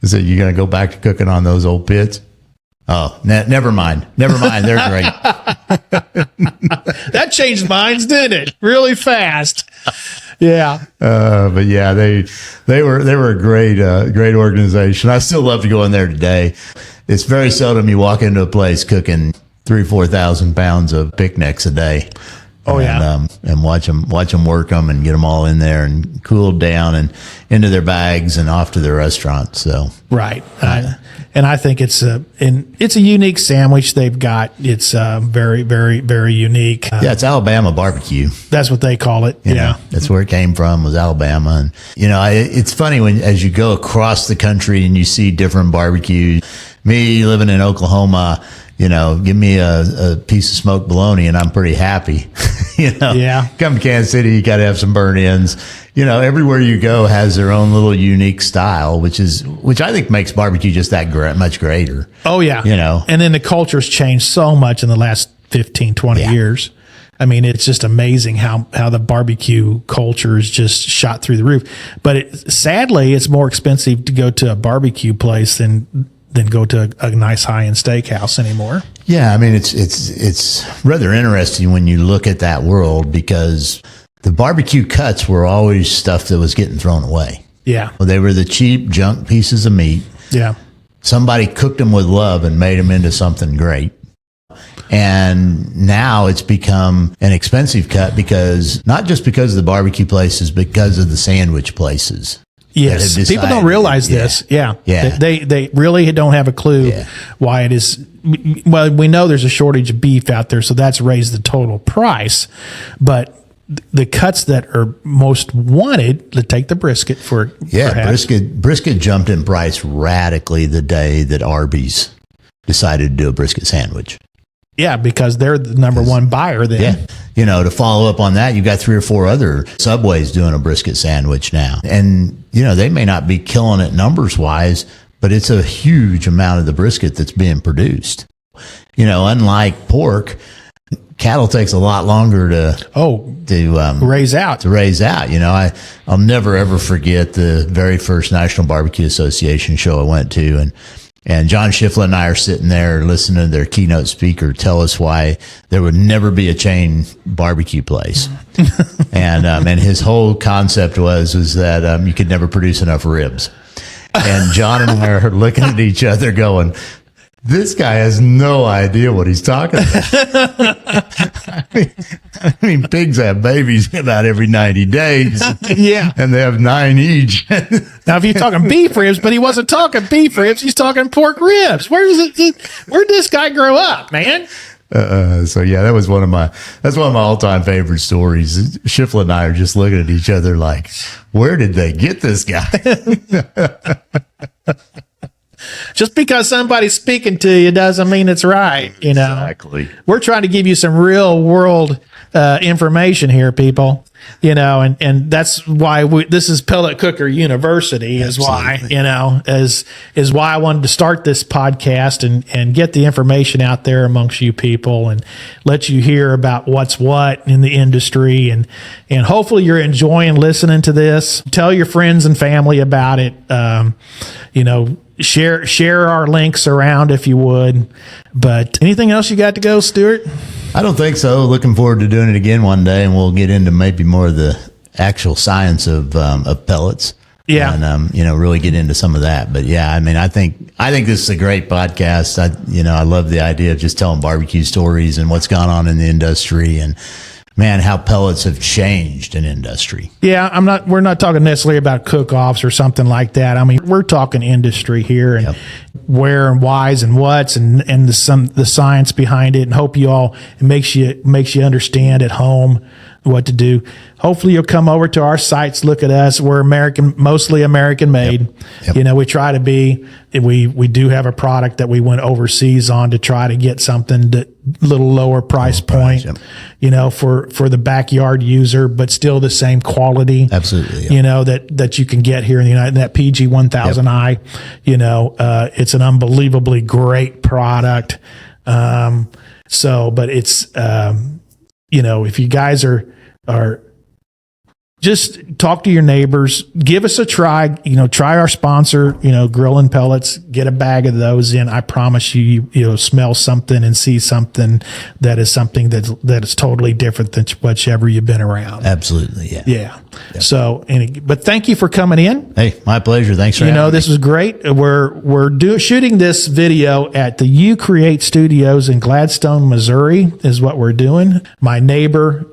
Speaker 1: I said, you're going to go back to cooking on those old pits? Oh, never mind. Never mind. They're great.
Speaker 2: That changed minds, didn't it? Really fast. Yeah.
Speaker 1: But yeah, they were a great organization. I still love to go in there today. It's very seldom you walk into a place cooking 3,000 or 4,000 pounds of picnics a day.
Speaker 2: Oh,
Speaker 1: and watch them work them and get them all in there and cooled down and into their bags and off to their restaurant. So
Speaker 2: right, and I think it's a unique sandwich they've got. It's very, very, very unique.
Speaker 1: It's Alabama barbecue.
Speaker 2: That's what they call it.
Speaker 1: You know, that's where it came from, was Alabama. And it's funny as you go across the country and you see different barbecues. Me living in Oklahoma, give me a piece of smoked bologna and I'm pretty happy. Come to Kansas City, you got to have some burnt ends. Everywhere you go has their own little unique style, which I think makes barbecue just that much greater.
Speaker 2: Oh yeah. And then the culture's changed so much in the last 15, 20 years. I mean, it's just amazing how the barbecue culture is just shot through the roof. But sadly, it's more expensive to go to a barbecue place than go to a nice high-end steakhouse anymore. Yeah,
Speaker 1: I mean, it's rather interesting when you look at that world, because the barbecue cuts were always stuff that was getting thrown away.
Speaker 2: Yeah.
Speaker 1: Well, they were the cheap junk pieces of meat.
Speaker 2: Yeah.
Speaker 1: Somebody cooked them with love and made them into something great. And now it's become an expensive cut, because not just because of the barbecue places, because of the sandwich places.
Speaker 2: Yes, people don't realize this. Yeah. They really don't have a clue why it is. Well, we know there's a shortage of beef out there, so that's raised the total price. But the cuts that are most wanted, let's take the brisket for
Speaker 1: brisket jumped in price radically the day that Arby's decided to do a brisket sandwich.
Speaker 2: Yeah, because they're the number one buyer then.
Speaker 1: Yeah. To follow up on that, you've got 3 or 4 other Subways doing a brisket sandwich now. And, they may not be killing it numbers wise, but it's a huge amount of the brisket that's being produced. Unlike pork, cattle takes a lot longer to
Speaker 2: raise out.
Speaker 1: I'll never ever forget the very first National Barbecue Association show I went to, and John Shiflett and I are sitting there listening to their keynote speaker tell us why there would never be a chain barbecue place. And his whole concept was that you could never produce enough ribs. And John and I are looking at each other going, this guy has no idea what he's talking about. I mean, pigs have babies about every 90 days.
Speaker 2: Yeah.
Speaker 1: And they have 9 each.
Speaker 2: Now, if you're talking beef ribs, but he wasn't talking beef ribs, he's talking pork ribs. Where'd this guy grow up, man?
Speaker 1: So yeah, that's one of my all-time favorite stories. Schiffel and I are just looking at each other like, where did they get this guy?
Speaker 2: Just because somebody's speaking to you doesn't mean it's right. You know,
Speaker 1: Exactly.
Speaker 2: We're trying to give you some real world information here, people. You know, and that's why this is Pellet Cooker University is why, you know, is why I wanted to start this podcast and get the information out there amongst you people and let you hear about what's what in the industry. And hopefully you're enjoying listening to this. Tell your friends and family about it. You know, share our links around if you would. But anything else you got to go, Stuart?
Speaker 1: I don't think so. Looking forward to doing it again one day, and we'll get into maybe more of the actual science of pellets.
Speaker 2: Yeah,
Speaker 1: and you know, really get into some of that. But yeah, I mean, I think this is a great podcast. I love the idea of just telling barbecue stories and what's gone on in the industry, and man, how pellets have changed in industry.
Speaker 2: Yeah, we're not talking necessarily about cook-offs or something like that. I mean, we're talking industry here and where and whys and what's and the science behind it, and hope it makes you understand at home what to do. Hopefully you'll come over to our sites, look at us. We're mostly American made. Yep. You know, we try to be, we do have a product that we went overseas on to try to get something that little lower price point, you know, for the backyard user, but still the same quality.
Speaker 1: Absolutely.
Speaker 2: You know, that you can get here in the United, that PG 1000i, you know, it's an unbelievably great product. But it's, you know, if you guys are just talk to your neighbors, give us a try, you know, try our sponsor, you know, Grill and Pellets, get a bag of those in. I promise you'll smell something and see something that is totally different than whichever you've been around.
Speaker 1: Absolutely. Yeah.
Speaker 2: Yeah. Yep. So, but thank you for coming in.
Speaker 1: Hey, my pleasure. Thanks for having me.
Speaker 2: This was great. We're shooting this video at the You Create Studios in Gladstone, Missouri is what we're doing. My neighbor,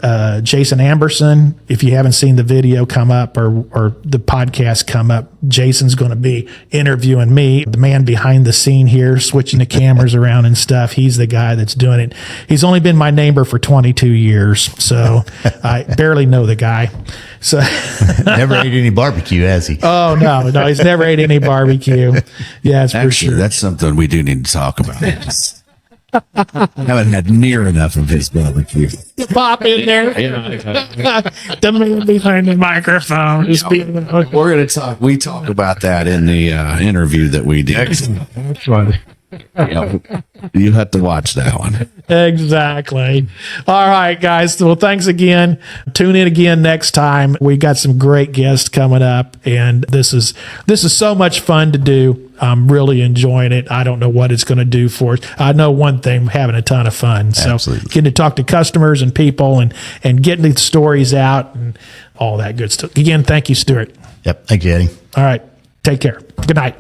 Speaker 2: Jason Amberson, if you haven't seen the video come up or the podcast come up, Jason's going to be interviewing me, the man behind the scene here, switching the cameras around and stuff. He's the guy that's doing it. He's only been my neighbor for 22 years, so I barely know the guy. So
Speaker 1: never ate any barbecue, has he?
Speaker 2: Oh, no, he's never ate any barbecue. Yeah, it's for sure.
Speaker 4: That's something we do need to talk about. Haven't had near enough of his barbecue.
Speaker 2: Pop in there. The man behind the microphone.
Speaker 4: We're going to talk. We talk about that in the interview that we did.
Speaker 3: That's funny.
Speaker 4: You have to watch that one.
Speaker 2: Exactly. All right, guys. Well, thanks again. Tune in again next time. We got some great guests coming up, and this is so much fun to do. I'm really enjoying it. I don't know what it's going to do for us. I know one thing, I'm having a ton of fun. So
Speaker 1: Absolutely.
Speaker 2: Getting to talk to customers and people and getting the stories out and all that good stuff. Again, thank you, Stuart.
Speaker 1: Yep. Thank you, Eddie.
Speaker 2: All right. Take care. Good night.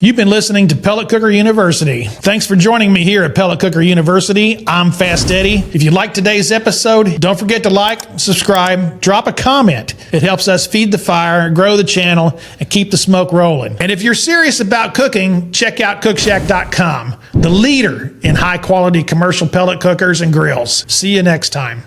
Speaker 2: You've been listening to Pellet Cooker University. Thanks for joining me here at Pellet Cooker University. I'm Fast Eddy. If you liked today's episode, don't forget to like, subscribe, drop a comment. It helps us feed the fire, grow the channel, and keep the smoke rolling. And if you're serious about cooking, check out Cookshack.com, the leader in high-quality commercial pellet cookers and grills. See you next time.